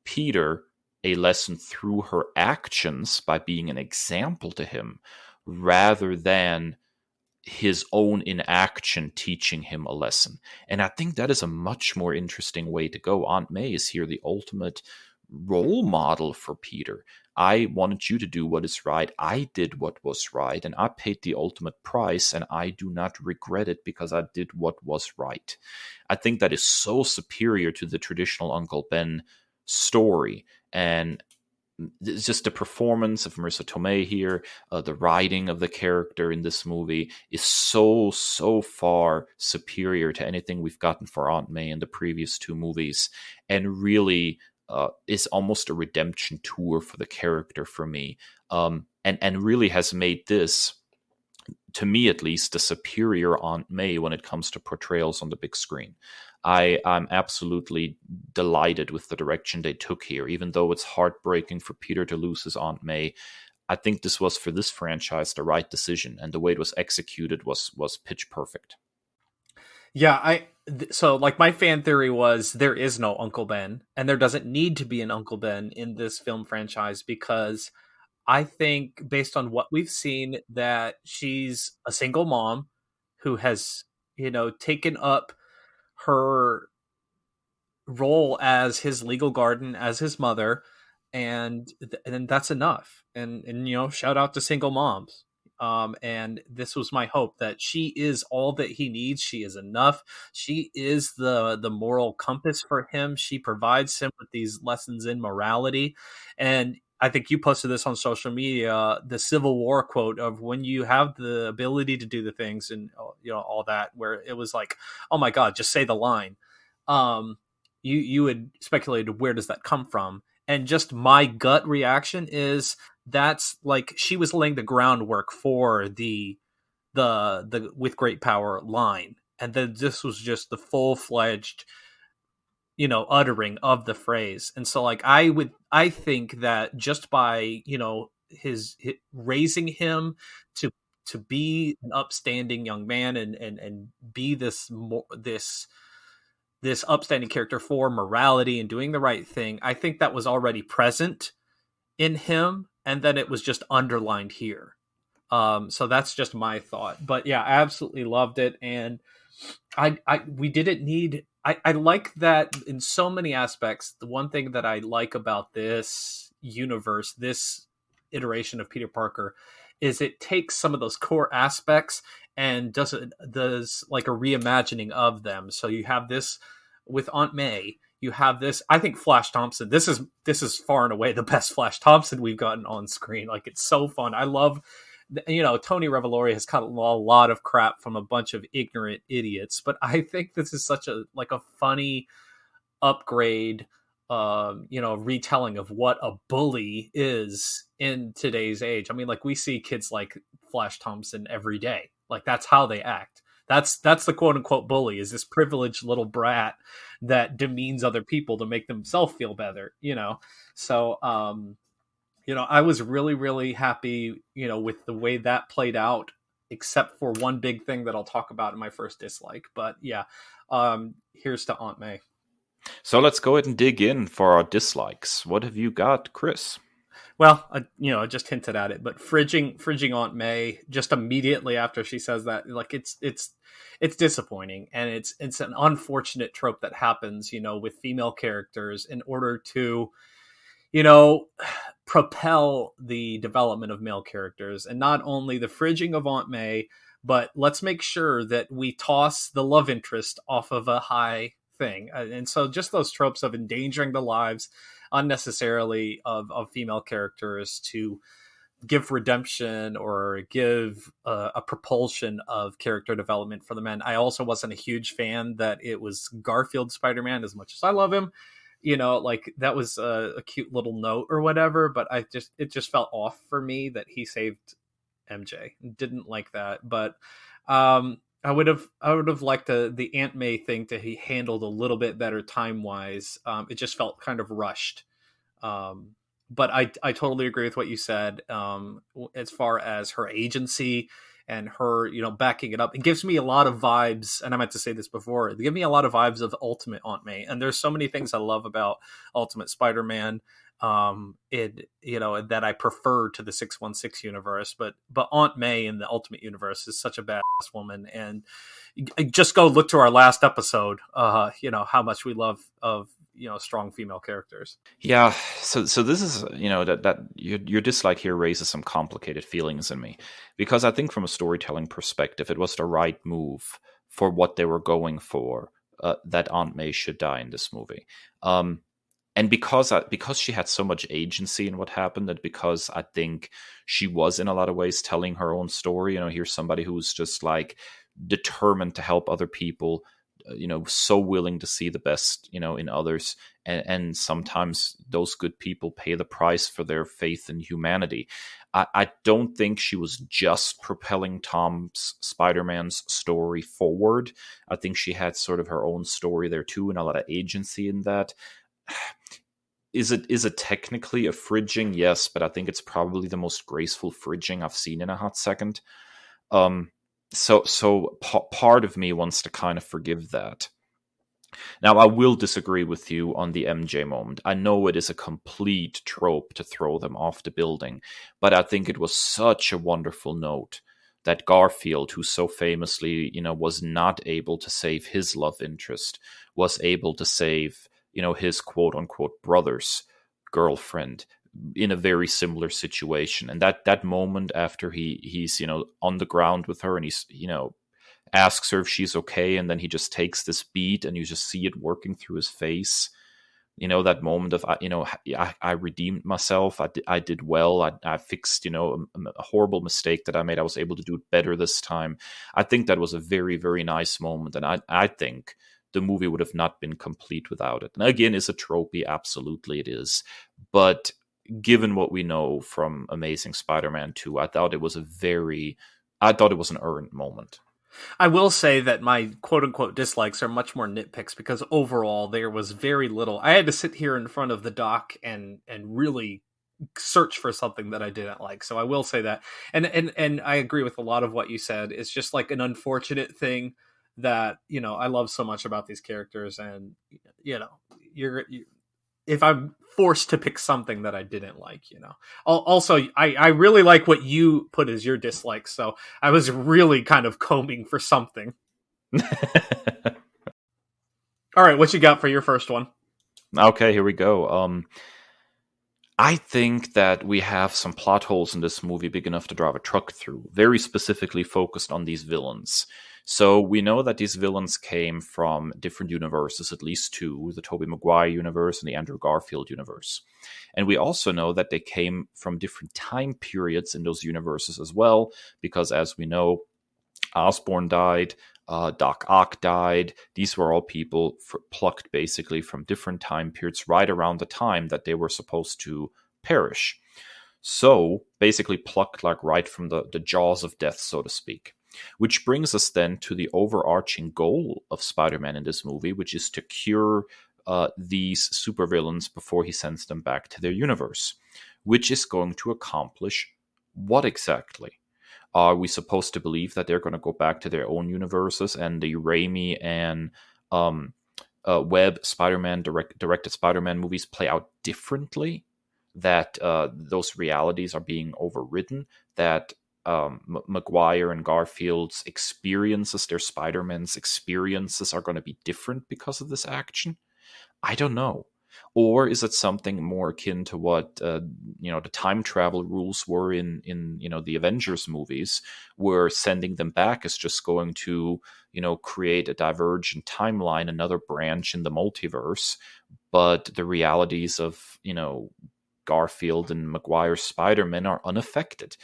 Peter a lesson through her actions by being an example to him, rather than his own inaction teaching him a lesson. And I think that is a much more interesting way to go. Aunt May is here the ultimate role model for Peter. I wanted you to do what is right. I did what was right, and I paid the ultimate price, and I do not regret it because I did what was right. I think that is so superior to the traditional Uncle Ben story. And it's just the performance of Marissa Tomei here, the writing of the character in this movie is so far superior to anything we've gotten for Aunt May in the previous two movies, and really is almost a redemption tour for the character for me, and really has made this, to me at least, the superior Aunt May when it comes to portrayals on the big screen. I'm absolutely delighted with the direction they took here, even though it's heartbreaking for Peter to lose his Aunt May. I think this was, for this franchise, the right decision, and the way it was executed was pitch perfect. Yeah, so like my fan theory was there is no Uncle Ben, and there doesn't need to be an Uncle Ben in this film franchise, because I think, based on what we've seen, that she's a single mom who has, taken up her role as his legal guardian, as his mother, and then that's enough. And shout out to single moms. And this was my hope, that she is all that he needs. She is enough. She is the moral compass for him. She provides him with these lessons in morality. And I think you posted this on social media, the Civil War quote of, when you have the ability to do the things and all that, where it was like, oh my God, just say the line. You had speculated, where does that come from? And just my gut reaction is, that's like, she was laying the groundwork for the with great power line, and then this was just the full-fledged uttering of the phrase. And so, like, I think that just by his raising him to be an upstanding young man and be this upstanding character for morality and doing the right thing, I think that was already present in him, and then it was just underlined here. So that's just my thought. But yeah, I absolutely loved it, and we didn't need. I like that in so many aspects. The one thing that I like about this universe, this iteration of Peter Parker, is it takes some of those core aspects and does like a reimagining of them. So you have this with Aunt May. You have this, I think, Flash Thompson. This is far and away the best Flash Thompson we've gotten on screen. Like, it's so fun. I love, Tony Revolori has caught a lot of crap from a bunch of ignorant idiots, but I think this is such a funny upgrade, retelling of what a bully is in today's age. I mean, like, we see kids like Flash Thompson every day. Like, that's how they act. That's the quote unquote bully, is this privileged little brat that demeans other people to make themselves feel better, So, I was really, really happy, with the way that played out, except for one big thing that I'll talk about in my first dislike. But yeah, here's to Aunt May. So let's go ahead and dig in for our dislikes. What have you got, Chris? Well, I just hinted at it, but fridging Aunt May just immediately after she says that, like, it's disappointing, and it's an unfortunate trope that happens, with female characters in order to, propel the development of male characters. And not only the fridging of Aunt May, but let's make sure that we toss the love interest off of a high thing. And so just those tropes of endangering the lives unnecessarily of female characters to give redemption or give a propulsion of character development for the men. I also wasn't a huge fan that it was Garfield Spider-Man, as much as I love him. Like, that was a cute little note or whatever, but it just felt off for me that he saved MJ. Didn't like that, but I would have liked the Aunt May thing to be handled a little bit better time wise. It just felt kind of rushed. But I totally agree with what you said. As far as her agency and her, backing it up, it gives me a lot of vibes. And I meant to say this before. They give me a lot of vibes of Ultimate Aunt May. And there's so many things I love about Ultimate Spider-Man. That I prefer to the 616 universe, but Aunt May in the Ultimate Universe is such a badass woman, and just go look to our last episode. How much we love of strong female characters. Yeah, so this is that your dislike here raises some complicated feelings in me, because I think from a storytelling perspective, it was the right move for what they were going for. That Aunt May should die in this movie. And because she had so much agency in what happened, and because I think she was in a lot of ways telling her own story, here's somebody who's just like determined to help other people, so willing to see the best, in others. And sometimes those good people pay the price for their faith in humanity. I don't think she was just propelling Tom's Spider-Man's story forward. I think she had sort of her own story there too, and a lot of agency in that. Is it technically a fridging? Yes, but I think it's probably the most graceful fridging I've seen in a hot second. So part of me wants to kind of forgive that. Now, I will disagree with you on the MJ moment. I know it is a complete trope to throw them off the building, but I think it was such a wonderful note that Garfield, who so famously, was not able to save his love interest, was able to save his quote-unquote brother's girlfriend in a very similar situation. And that moment after he's on the ground with her, and he's asks her if she's okay, and then he just takes this beat and you just see it working through his face. That moment of I redeemed myself, I did well, I fixed a horrible mistake that I made, I was able to do it better this time. I think that was a very, very nice moment, and I think the movie would have not been complete without it. And again, is it tropey? Absolutely it is. But given what we know from Amazing Spider-Man 2, I thought it was an earned moment. I will say that my quote-unquote dislikes are much more nitpicks, because overall there was very little. I had to sit here in front of the doc and really search for something that I didn't like. So I will say that. And I agree with a lot of what you said. It's just like an unfortunate thing that I love so much about these characters, and you're if I'm forced to pick something that I didn't like, also I really like what you put as your dislike, so I was really kind of combing for something. All right, what you got for your first one? Okay, here we go. I think that we have some plot holes in this movie big enough to drive a truck through, very specifically focused on these villains. So we know that these villains came from different universes, at least two, the Tobey Maguire universe and the Andrew Garfield universe. And we also know that they came from different time periods in those universes as well, because as we know, Osborn died, Doc Ock died. These were all people plucked basically from different time periods right around the time that they were supposed to perish. So basically plucked like right from the jaws of death, so to speak. Which brings us then to the overarching goal of Spider-Man in this movie, which is to cure these supervillains before he sends them back to their universe. Which is going to accomplish what exactly? Are we supposed to believe that they're going to go back to their own universes and the Raimi and Webb Spider-Man directed Spider-Man movies play out differently? That those realities are being overridden? That Maguire and Garfield's experiences, their Spider-Man's experiences, are going to be different because of this action? I don't know. Or is it something more akin to what the time travel rules were in the Avengers movies, where sending them back is just going to create a divergent timeline, another branch in the multiverse, but the realities of Garfield and Maguire's Spider-Man are unaffected?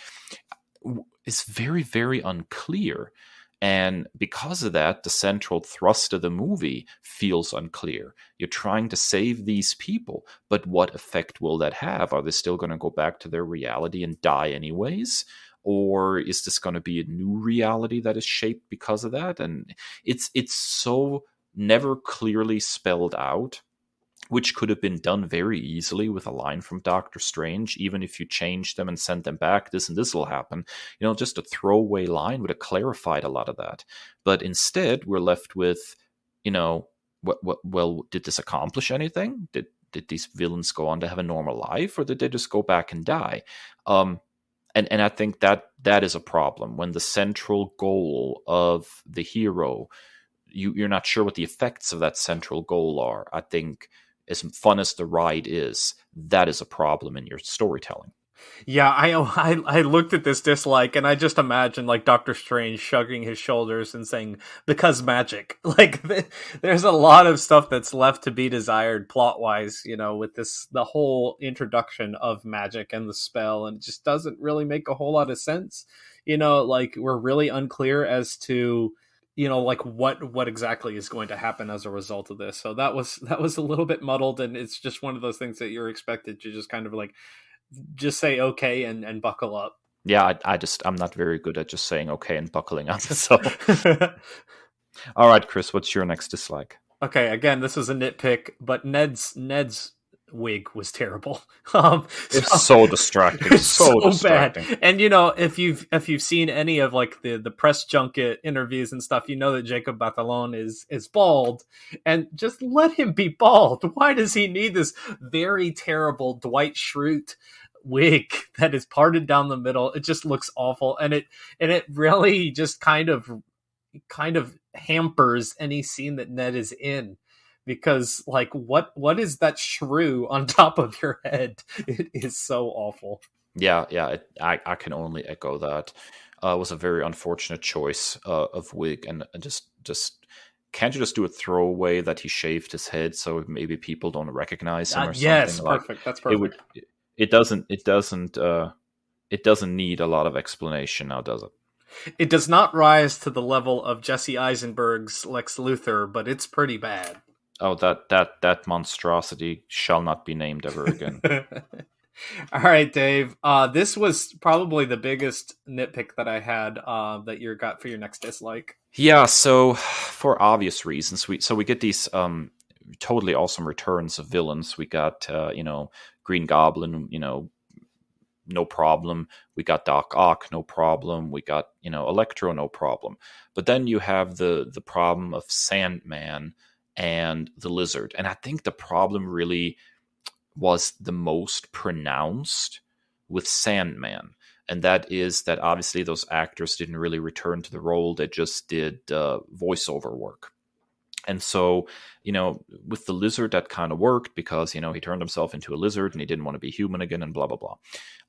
It's very, very unclear. And because of that, the central thrust of the movie feels unclear. You're trying to save these people, but what effect will that have? Are they still going to go back to their reality and die anyways? or is this going to be a new reality that is shaped because of that? And it's so never clearly spelled out, which could have been done very easily with a line from Doctor Strange. Even if you change them and send them back, this and this will happen. Just a throwaway line would have clarified a lot of that. But instead, we're left with, well, did this accomplish anything? Did these villains go on to have a normal life, or did they just go back and die? And I think that is a problem when the central goal of the hero, you're not sure what the effects of that central goal are. I think as fun as the ride is, that is a problem in your storytelling. Yeah, I looked at this dislike and I just imagined like Doctor Strange shrugging his shoulders and saying, "Because magic." Like there's a lot of stuff that's left to be desired plot wise, with the whole introduction of magic and the spell, and it just doesn't really make a whole lot of sense. Like we're really unclear as to like what exactly is going to happen as a result of this. So that was a little bit muddled, and it's just one of those things that you're expected to just kind of like just say okay and buckle up. Yeah, I'm not very good at just saying okay and buckling up. So all right, Chris, what's your next dislike? Okay, again, this is a nitpick, but Ned's wig was terrible. It's so distracting. It's so distracting. Bad. And if you've seen any of like the press junket interviews and stuff, that Jacob Batalon is bald, and just let him be bald. Why does he need this very terrible Dwight Schrute wig that is parted down the middle? It just looks awful, and it really just kind of hampers any scene that Ned is in. Because like what is that shrew on top of your head? It is so awful. Yeah, I can only echo that. It was a very unfortunate choice of wig, and just can't you just do a throwaway that he shaved his head so maybe people don't recognize him or something? Yes, perfect. That's perfect. It doesn't need a lot of explanation now, does it? It does not rise to the level of Jesse Eisenberg's Lex Luthor, but it's pretty bad. Oh, that monstrosity shall not be named ever again. All right, Dave. This was probably the biggest nitpick that I had that you got for your next dislike. Yeah, so for obvious reasons, we get these totally awesome returns of villains. We got Green Goblin, no problem. We got Doc Ock, no problem. We got Electro, no problem. But then you have the problem of Sandman and the Lizard. And I think the problem really was the most pronounced with Sandman. And that is that obviously those actors didn't really return to the role. They just did voiceover work. And so, with the Lizard, that kind of worked because, he turned himself into a lizard and he didn't want to be human again and blah, blah, blah.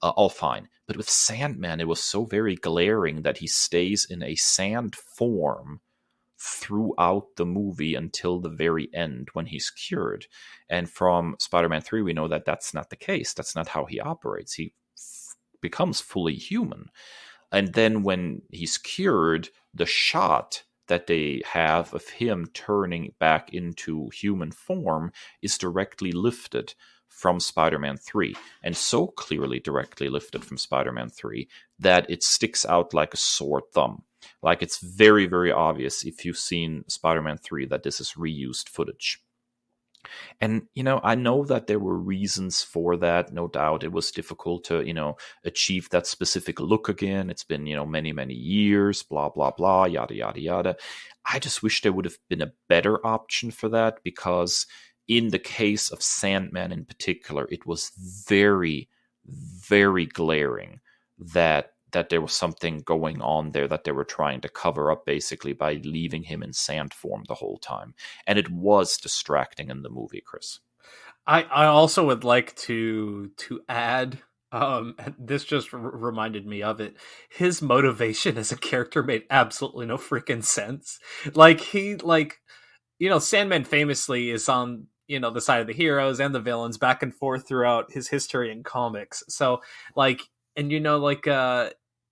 All fine. But with Sandman, it was so very glaring that he stays in a sand form throughout the movie until the very end when he's cured. And from Spider-Man 3, we know that that's not the case. That's not how he operates. He becomes fully human. And then when he's cured, the shot that they have of him turning back into human form is directly lifted from Spider-Man 3, and so clearly directly lifted from Spider-Man 3 that it sticks out like a sore thumb. Like, it's very, very obvious if you've seen Spider-Man 3 that this is reused footage. And, I know that there were reasons for that, no doubt. It was difficult to, achieve that specific look again. It's been, many, many years, blah, blah, blah, yada, yada, yada. I just wish there would have been a better option for that, because in the case of Sandman in particular, it was very, very glaring that there was something going on there that they were trying to cover up, basically, by leaving him in sand form the whole time. And it was distracting in the movie, Chris. I also would like to add, this just reminded me of it. His motivation as a character made absolutely no freaking sense. Sandman famously is on, the side of the heroes and the villains back and forth throughout his history in comics. So,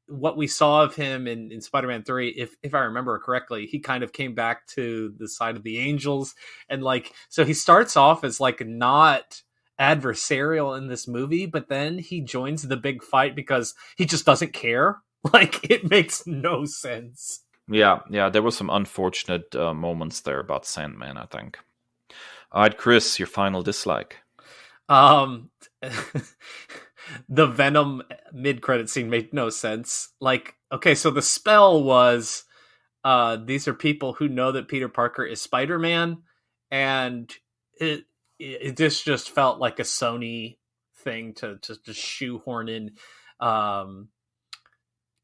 what we saw of him in Spider-Man 3, if I remember correctly, he kind of came back to the side of the angels. And so he starts off as not adversarial in this movie, but then he joins the big fight because he just doesn't care. Like, it makes no sense. Yeah, there were some unfortunate moments there about Sandman, I think. All right, Chris, your final dislike. Um, the Venom mid-credit scene made no sense. Like, okay, so the spell was, these are people who know that Peter Parker is Spider-Man, and it just felt like a Sony thing to shoehorn in um,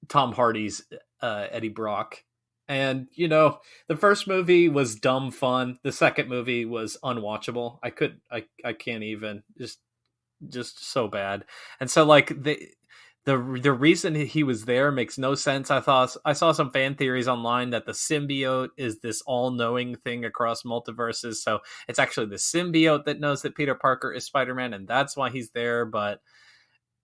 Tom Hardy's Eddie Brock. And the first movie was dumb fun. The second movie was unwatchable. I can't even, just so bad. And so, like, the reason he was there makes no sense. I saw some fan theories online that the symbiote is this all-knowing thing across multiverses. So it's actually the symbiote that knows that Peter Parker is Spider-Man, and that's why he's there. But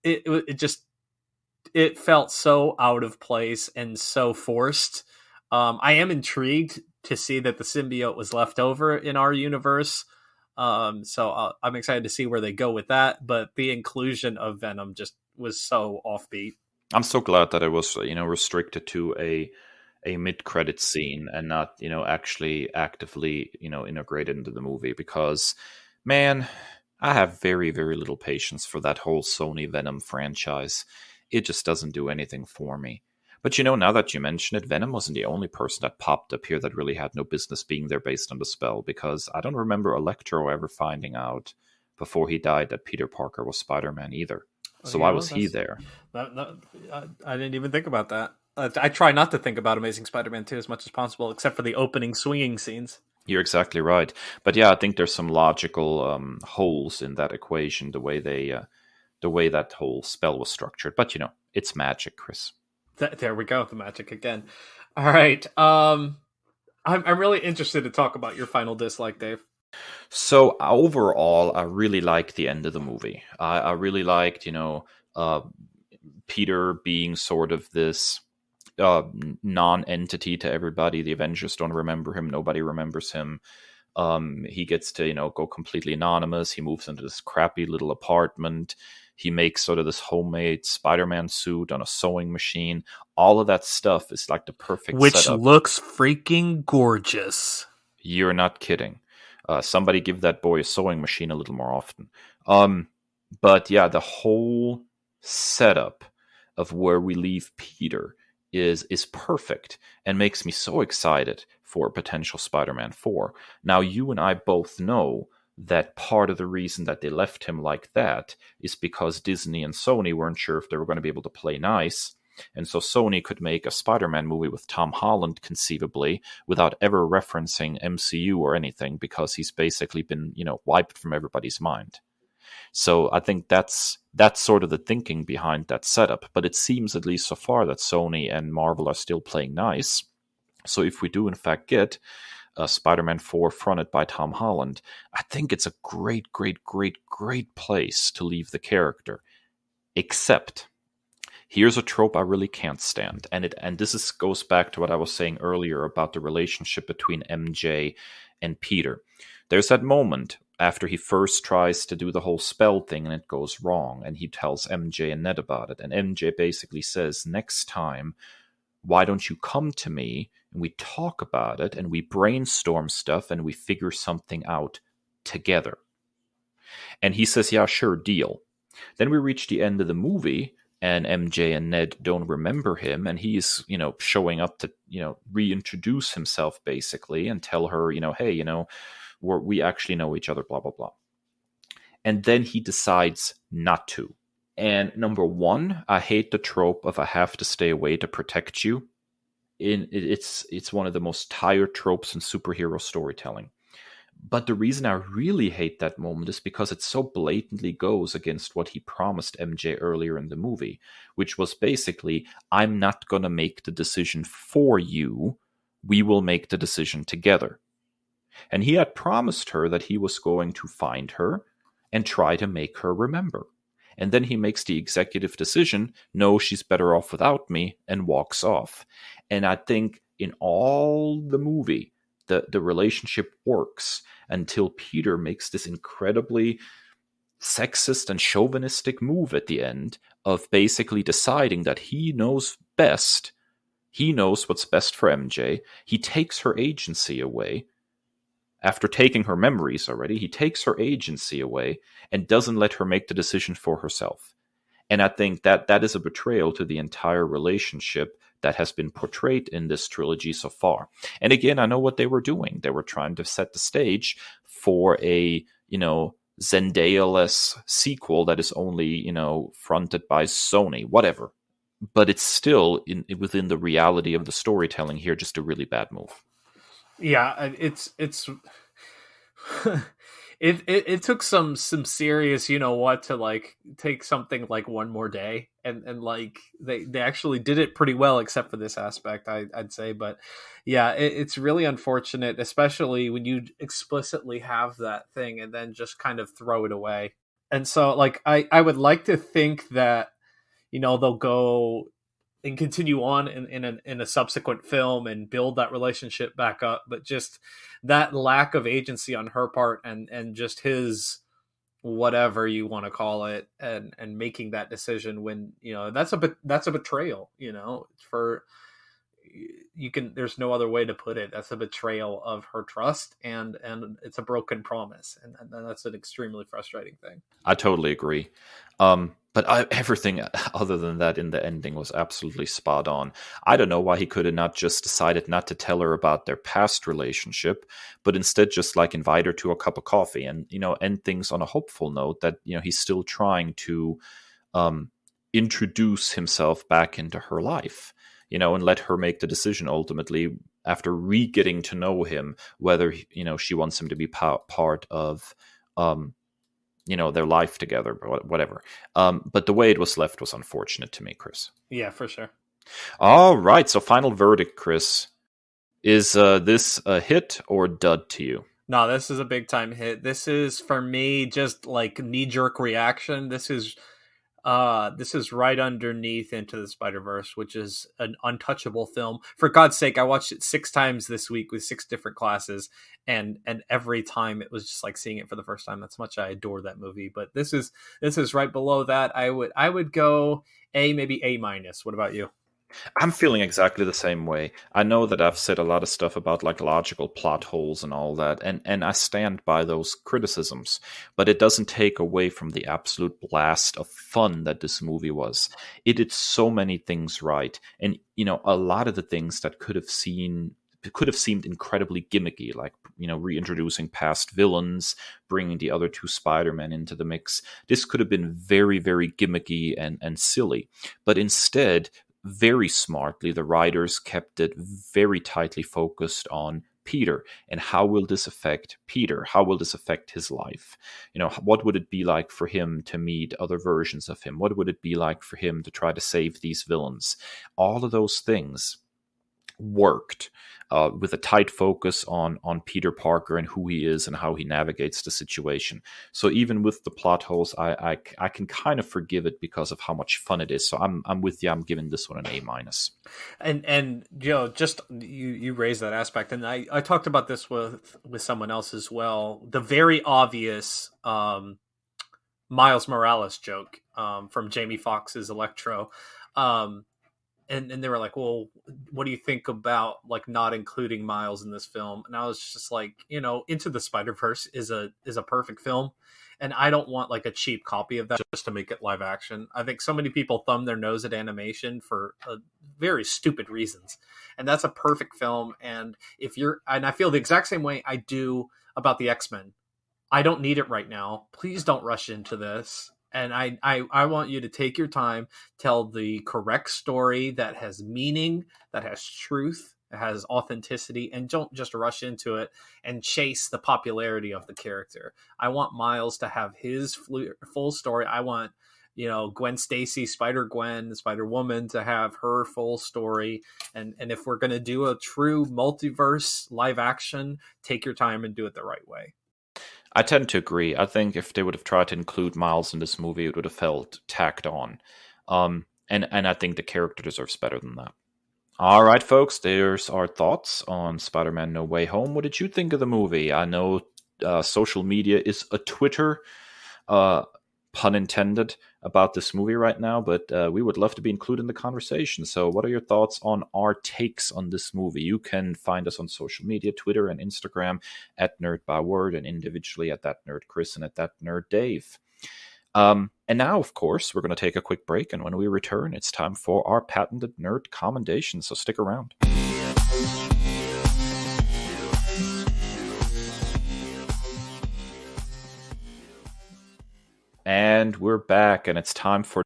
it felt so out of place and so forced. I am intrigued to see that the symbiote was left over in our universe. So I'm excited to see where they go with that. But the inclusion of Venom just was so offbeat. I'm so glad that it was, restricted to a mid-credit scene and not, actually actively, integrated into the movie, because, man, I have very, very little patience for that whole Sony Venom franchise. It just doesn't do anything for me. But now that you mention it, Venom wasn't the only person that popped up here that really had no business being there based on the spell, because I don't remember Electro ever finding out before he died that Peter Parker was Spider-Man either. So why was he there? I didn't even think about that. I try not to think about Amazing Spider-Man 2 as much as possible, except for the opening swinging scenes. You're exactly right. But yeah, I think there's some logical holes in that equation, the way that whole spell was structured. But it's magic, Chris. There we go, the magic again. All right. I'm really interested to talk about your final dislike, Dave. So overall, I really liked the end of the movie. I really liked, Peter being sort of this non-entity to everybody. The Avengers don't remember him. Nobody remembers him. He gets to, go completely anonymous. He moves into this crappy little apartment. He makes sort of this homemade Spider-Man suit on a sewing machine. All of that stuff is like the perfect setup. Which looks freaking gorgeous. You're not kidding. Somebody give that boy a sewing machine a little more often. But yeah, the whole setup of where we leave Peter is perfect and makes me so excited for a potential Spider-Man 4. Now, you and I both know that part of the reason that they left him like that is because Disney and Sony weren't sure if they were going to be able to play nice. And so Sony could make a Spider-Man movie with Tom Holland, conceivably, without ever referencing MCU or anything, because he's basically been, wiped from everybody's mind. So I think that's sort of the thinking behind that setup. But it seems, at least so far, that Sony and Marvel are still playing nice. So if we do, in fact, get Spider-Man 4 fronted by Tom Holland, I think it's a great, great, great, great place to leave the character. Except, here's a trope I really can't stand, and this goes back to what I was saying earlier about the relationship between MJ and Peter. There's that moment after he first tries to do the whole spell thing and it goes wrong, and he tells MJ and Ned about it, and MJ basically says, next time, why don't you come to me and we talk about it and we brainstorm stuff and we figure something out together. And he says, yeah, sure, deal. Then we reach the end of the movie and MJ and Ned don't remember him, and he's, showing up to, reintroduce himself basically and tell her, hey, we actually know each other, blah, blah, blah. And then he decides not to. And number one, I hate the trope of I have to stay away to protect you. It's one of the most tired tropes in superhero storytelling. But the reason I really hate that moment is because it so blatantly goes against what he promised MJ earlier in the movie, which was basically, I'm not going to make the decision for you. We will make the decision together. And he had promised her that he was going to find her and try to make her remember. And then he makes the executive decision, no, she's better off without me, and walks off. And I think in all the movie, the relationship works until Peter makes this incredibly sexist and chauvinistic move at the end of basically deciding that he knows best. He knows what's best for MJ. He takes her agency away. After taking her memories already, he takes her agency away and doesn't let her make the decision for herself. And I think that that is a betrayal to the entire relationship that has been portrayed in this trilogy so far. And again, I know what they were doing. They were trying to set the stage for a, Zendaya-less sequel that is only, fronted by Sony, whatever. But it's still within the reality of the storytelling here, just a really bad move. Yeah, it's it took some serious, to like take something like One More Day, and like they actually did it pretty well, except for this aspect, I'd say. But yeah, it's really unfortunate, especially when you explicitly have that thing and then just kind of throw it away. And so like I would like to think that they'll go and continue on in a subsequent film and build that relationship back up, but just that lack of agency on her part, and just his, whatever you want to call it, and making that decision when that's a betrayal. For there's no other way to put it. That's a betrayal of her trust, and it's a broken promise, and that's an extremely frustrating thing. I totally agree. But everything other than that in the ending was absolutely spot on. I don't know why he could have not just decided not to tell her about their past relationship, but instead just like invite her to a cup of coffee and, end things on a hopeful note that, he's still trying to introduce himself back into her life, and let her make the decision ultimately after getting to know him, whether, she wants him to be part of, their life together, or whatever. But the way it was left was unfortunate to me, Chris. Yeah, for sure. All right. So final verdict, Chris. Is this a hit or dud to you? No, this is a big time hit. This is, for me, just like knee-jerk reaction. This is right underneath Into the Spider-Verse, which is an untouchable film. For God's sake, I watched it 6 times this week with 6 different classes, and every time it was just like seeing it for the first time. That's how much I adore that movie. But this is right below that. I would go A, maybe A-. What about you? I'm feeling exactly the same way. I know that I've said a lot of stuff about like logical plot holes and all that, and I stand by those criticisms, but it doesn't take away from the absolute blast of fun that this movie was. It did so many things right, and a lot of the things that could have seemed incredibly gimmicky, like reintroducing past villains, bringing the other 2 Spider-Men into the mix. This could have been very, very gimmicky and silly, but instead, very smartly, the writers kept it very tightly focused on Peter and how will this affect Peter? How will this affect his life? What would it be like for him to meet other versions of him? What would it be like for him to try to save these villains? All of those things worked with a tight focus on Peter Parker and who he is and how he navigates the situation. So even with the plot holes, I can kind of forgive it because of how much fun it is. So I'm with you. I'm giving this one an A-. And just you raised that aspect, and I talked about this with someone else as well. The very obvious Miles Morales joke from Jamie Foxx's Electro. And they were like, well, what do you think about like not including Miles in this film? And I was just like, Into the Spider-Verse is a perfect film. And I don't want like a cheap copy of that just to make it live action. I think so many people thumb their nose at animation for very stupid reasons. And that's a perfect film. And I feel the exact same way I do about the X-Men. I don't need it right now. Please don't rush into this. And I want you to take your time, tell the correct story that has meaning, that has truth, that has authenticity, and don't just rush into it and chase the popularity of the character. I want Miles to have his full story. I want, Gwen Stacy, Spider-Gwen, Spider-Woman to have her full story. And if we're going to do a true multiverse live action, take your time and do it the right way. I tend to agree. I think if they would have tried to include Miles in this movie, it would have felt tacked on. And I think the character deserves better than that. All right, folks, there's our thoughts on Spider-Man No Way Home. What did you think of the movie? I know social media is a Twitter. pun intended, about this movie right now, but we would love to be included in the conversation. So what are your thoughts on our takes on this movie? You can find us on social media, Twitter and Instagram at Nerd Byword, and individually at that Nerd Kris and at that Nerd Dave. And now, of course, we're going to take a quick break, and when we return, it's time for our patented nerd commendations, so stick around. And we're back, and it's time for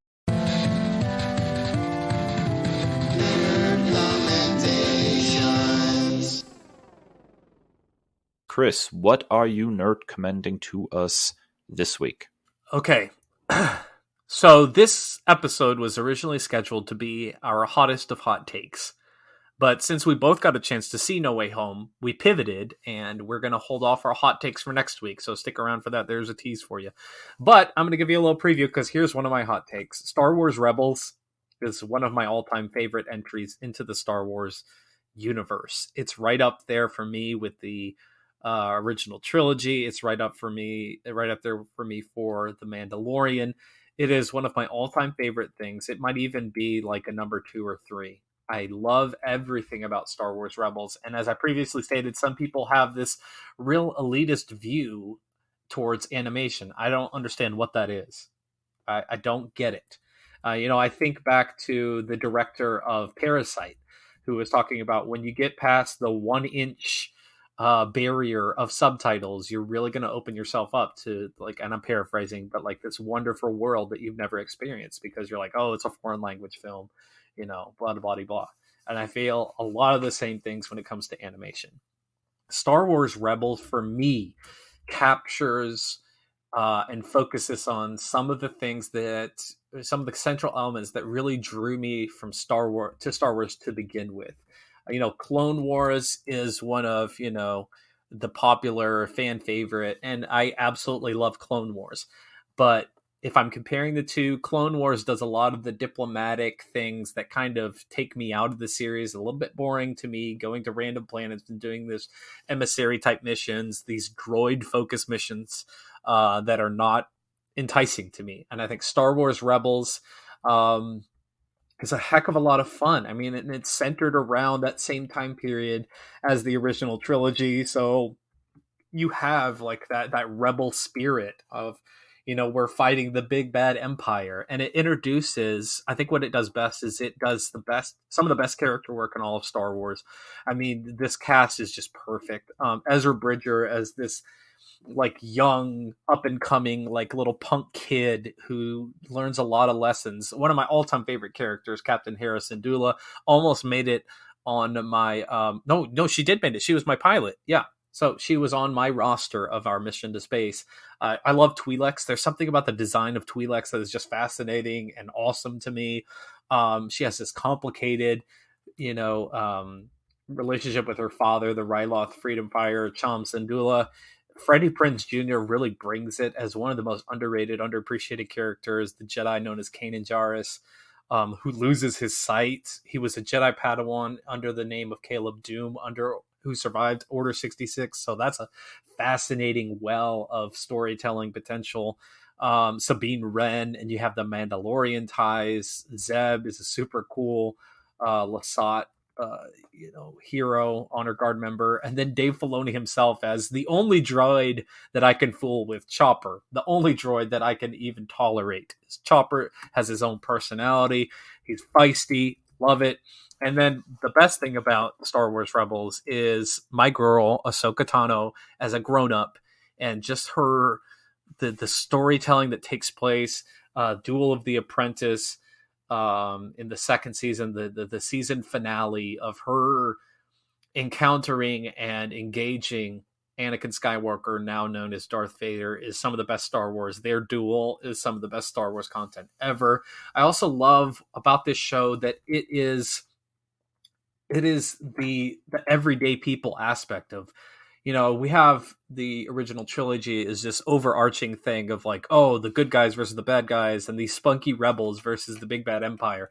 Kris, what are you nerd commending to us this week? Okay. So this episode was originally scheduled to be our hottest of hot takes. But since we both got a chance to see No Way Home, we pivoted, and we're going to hold off our hot takes for next week. So stick around for that. There's a tease for you. But I'm going to give you a little preview, because here's one of my hot takes. Star Wars Rebels is one of my all-time favorite entries into the Star Wars universe. It's right up there for me with the original trilogy. It's right up there for me for The Mandalorian. It is one of my all-time favorite things. It might even be like a number 2 or 3. I love everything about Star Wars Rebels. And as I previously stated, some people have this real elitist view towards animation. I don't understand what that is. I don't get it. I think back to the director of Parasite, who was talking about when you get past the 1-inch barrier of subtitles, you're really going to open yourself up to, like, and I'm paraphrasing, but like this wonderful world that you've never experienced, because you're like, oh, it's a foreign language film, blah, blah, blah, blah. And I feel a lot of the same things when it comes to animation. Star Wars Rebels, for me, captures and focuses on some of the central elements that really drew me from Star Wars to begin with. Clone Wars is one of, the popular fan favorite, and I absolutely love Clone Wars. But if I'm comparing the two, Clone Wars does a lot of the diplomatic things that kind of take me out of the series. A little bit boring to me, going to random planets and doing this emissary type missions, these droid focus missions that are not enticing to me. And I think Star Wars Rebels is a heck of a lot of fun. I mean, it's centered around that same time period as the original trilogy. So you have like that rebel spirit of, we're fighting the big bad empire. And it introduces, I think what it does best is it does some of the best character work in all of Star Wars. I mean, this cast is just perfect. Ezra Bridger as this like young up and coming like little punk kid who learns a lot of lessons. One of my all-time favorite characters, Captain Harrison Dula, almost made it on my no she did make it. She was my pilot. Yeah. So she was on my roster of our mission to space. I love Twi'leks. There's something about the design of Twi'leks that is just fascinating and awesome to me. She has this complicated, relationship with her father, the Ryloth Freedom Fighter, Cham Syndulla. Freddie Prinze Jr. really brings it as one of the most underrated, underappreciated characters, the Jedi known as Kanan Jarrus, who loses his sight. He was a Jedi Padawan under the name of Caleb Doom, who survived Order 66. So that's a fascinating well of storytelling potential. Sabine Wren, and you have the Mandalorian ties. Zeb is a super cool Lasat hero, honor guard member, and then Dave Filoni himself as the only droid that I can fool with, Chopper, the only droid that I can even tolerate. Chopper has his own personality. He's feisty, love it. And then the best thing about Star Wars Rebels is my girl Ahsoka Tano as a grown-up, and just her the storytelling that takes place, Duel of the Apprentice, in the second season, the season finale of her encountering and engaging Anakin Skywalker, now known as Darth Vader, is some of the best Star Wars. Their duel is some of the best Star Wars content ever. I also love about this show that it is the everyday people aspect of, we have the original trilogy is this overarching thing of like, oh, the good guys versus the bad guys and these spunky rebels versus the big bad empire.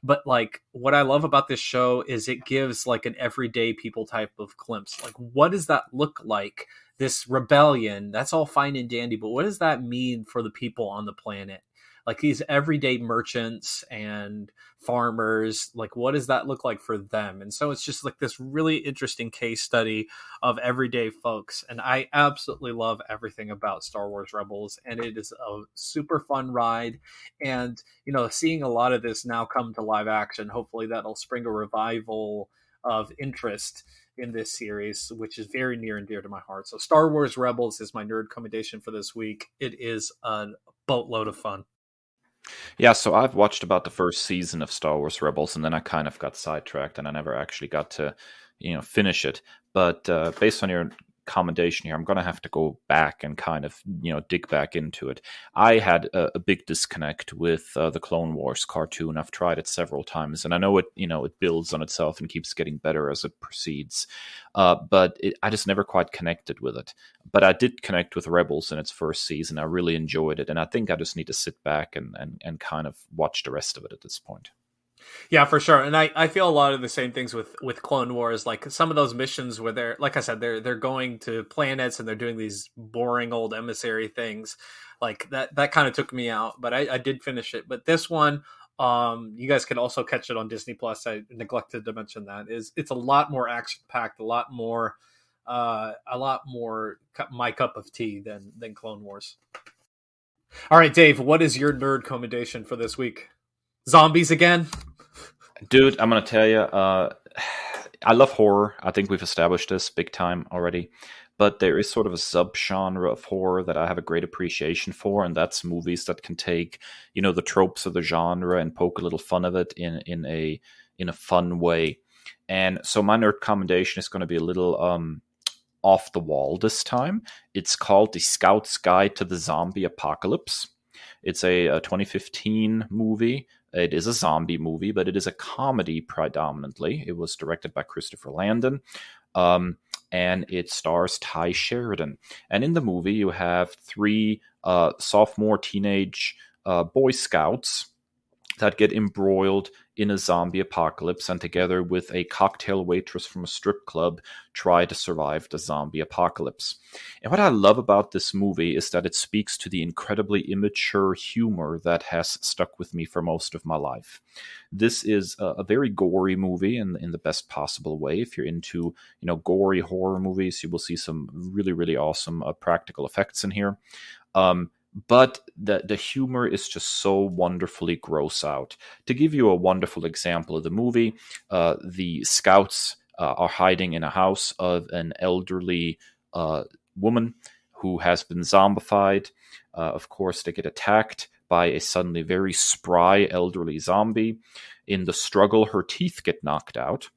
But like what I love about this show is it gives like an everyday people type of glimpse. Like, what does that look like? This rebellion, that's all fine and dandy, but what does that mean for the people on the planet? Like these everyday merchants and farmers, like what does that look like for them? And so it's just like this really interesting case study of everyday folks. And I absolutely love everything about Star Wars Rebels. And it is a super fun ride. And, you know, seeing a lot of this now come to live action, hopefully that'll spring a revival of interest in this series, which is very near and dear to my heart. So Star Wars Rebels is my nerd commendation for this week. It is a boatload of fun. Yeah, so I've watched about the first season of Star Wars Rebels, and then I kind of got sidetracked, and I never actually got to, finish it. But based on your commendation here, I'm going to have to go back and kind of, dig back into it. I had a big disconnect with the Clone Wars cartoon. I've tried it several times, and I know it, it builds on itself and keeps getting better as it proceeds. But I just never quite connected with it. But I did connect with Rebels in its first season. I really enjoyed it, and I think I just need to sit back and kind of watch the rest of it at this point. Yeah, for sure. And I feel a lot of the same things with Clone Wars. Like some of those missions where they're, like I said, they're going to planets and they're doing these boring old emissary things. Like that kind of took me out, but I did finish it. But this one, you guys can also catch it on Disney Plus. I neglected to mention that. It's a lot more action packed, a lot more my cup of tea than Clone Wars. All right, Dave, what is your nerd commendation for this week? Zombies again? Dude, I'm going to tell you, I love horror. I think we've established this big time already. But there is sort of a subgenre of horror that I have a great appreciation for, and that's movies that can take, the tropes of the genre and poke a little fun of it in a fun way. And so my nerd commendation is going to be a little off the wall this time. It's called The Scout's Guide to the Zombie Apocalypse. It's a 2015 movie. It is a zombie movie, but it is a comedy predominantly. It was directed by Christopher Landon, and it stars Ty Sheridan. And in the movie, you have three sophomore teenage Boy Scouts that get embroiled in a zombie apocalypse, and together with a cocktail waitress from a strip club, try to survive the zombie apocalypse. And what I love about this movie is that it speaks to the incredibly immature humor that has stuck with me for most of my life. This is a very gory movie in the best possible way. If you're into, gory horror movies, you will see some really, really awesome practical effects in here. But the humor is just so wonderfully gross out. To give you a wonderful example of the movie, the scouts are hiding in a house of an elderly woman who has been zombified. Of course, they get attacked by a suddenly very spry elderly zombie. In the struggle, her teeth get knocked out.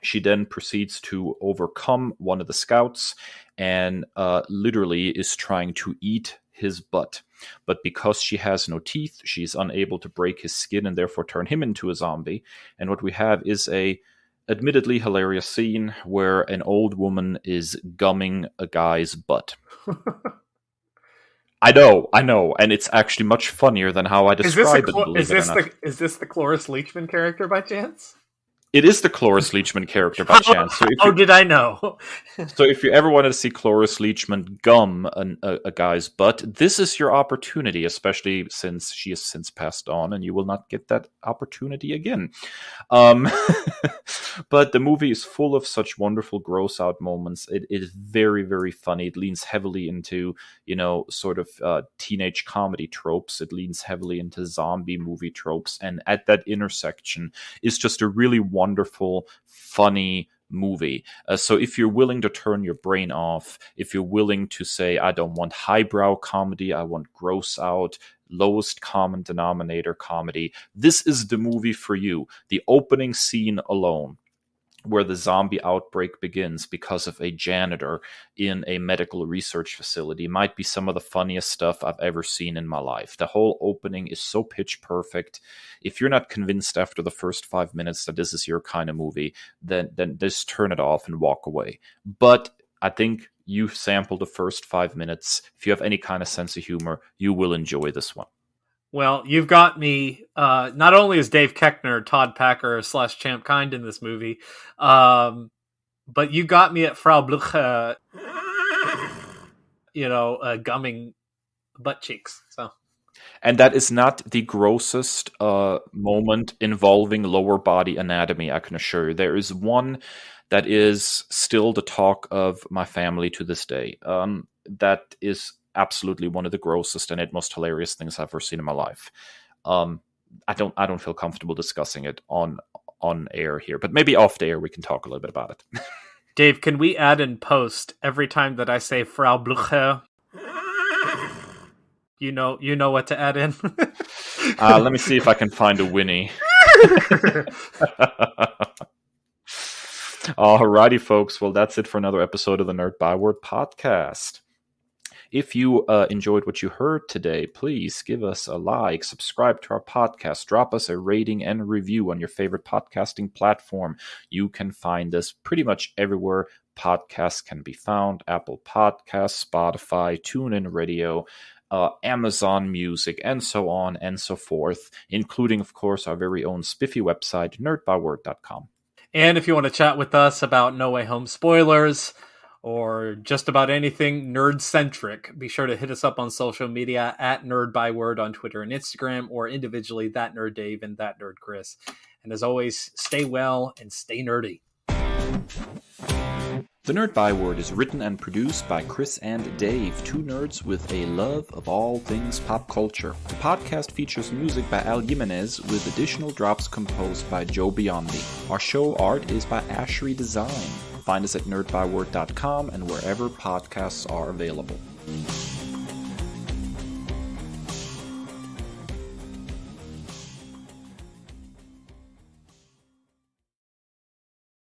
She then proceeds to overcome one of the scouts and literally is trying to eat his butt. But because she has no teeth, she's unable to break his skin and therefore turn him into a zombie. And what we have is a admittedly hilarious scene where an old woman is gumming a guy's butt. I know, and it's actually much funnier than how I describe it. Is this the Cloris Leachman character by chance? It is the Cloris Leachman character by chance. So did I know? So if you ever wanted to see Cloris Leachman gum a guy's butt, this is your opportunity, especially since she has since passed on, and you will not get that opportunity again. But the movie is full of such wonderful gross out moments. It is very, very funny. It leans heavily into, sort of teenage comedy tropes. It leans heavily into zombie movie tropes. And at that intersection is just a really wonderful, funny movie. So if you're willing to turn your brain off, if you're willing to say, I don't want highbrow comedy, I want gross out, lowest common denominator comedy, this is the movie for you. The opening scene alone, where the zombie outbreak begins because of a janitor in a medical research facility, might be some of the funniest stuff I've ever seen in my life. The whole opening is so pitch perfect. If you're not convinced after the first 5 minutes that this is your kind of movie, then just turn it off and walk away. But I think you sample the first 5 minutes. If you have any kind of sense of humor, you will enjoy this one. Well, you've got me. Not only is Dave Koechner Todd Packer / Champ Kind in this movie, but you got me at Frau Blucher, gumming butt cheeks. So, and that is not the grossest moment involving lower body anatomy, I can assure you. There is one that is still the talk of my family to this day. That is absolutely one of the grossest and most hilarious things I've ever seen in my life. I don't feel comfortable discussing it on air here, but maybe off the air we can talk a little bit about it. Dave, can we add in post every time that I say Frau Blucher? You know what to add in. Let me see if I can find a Winnie. Alrighty, folks. Well, that's it for another episode of the Nerd Byword podcast. If you enjoyed what you heard today, please give us a like, subscribe to our podcast, drop us a rating and review on your favorite podcasting platform. You can find us pretty much everywhere podcasts can be found: Apple Podcasts, Spotify, TuneIn Radio, Amazon Music, and so on and so forth, including, of course, our very own spiffy website, nerdbyword.com. And if you want to chat with us about No Way Home spoilers, or just about anything nerd-centric, be sure to hit us up on social media at Nerd Byword on Twitter and Instagram, or individually That Nerd Dave and That Nerd Chris. And as always, stay well and stay nerdy. The Nerd Byword is written and produced by Kris and Dave, two nerds with a love of all things pop culture. The podcast features music by Al Jimenez, with additional drops composed by Joe Biondi. Our show art is by Ashery Design. Find us at nerdbyword.com and wherever podcasts are available.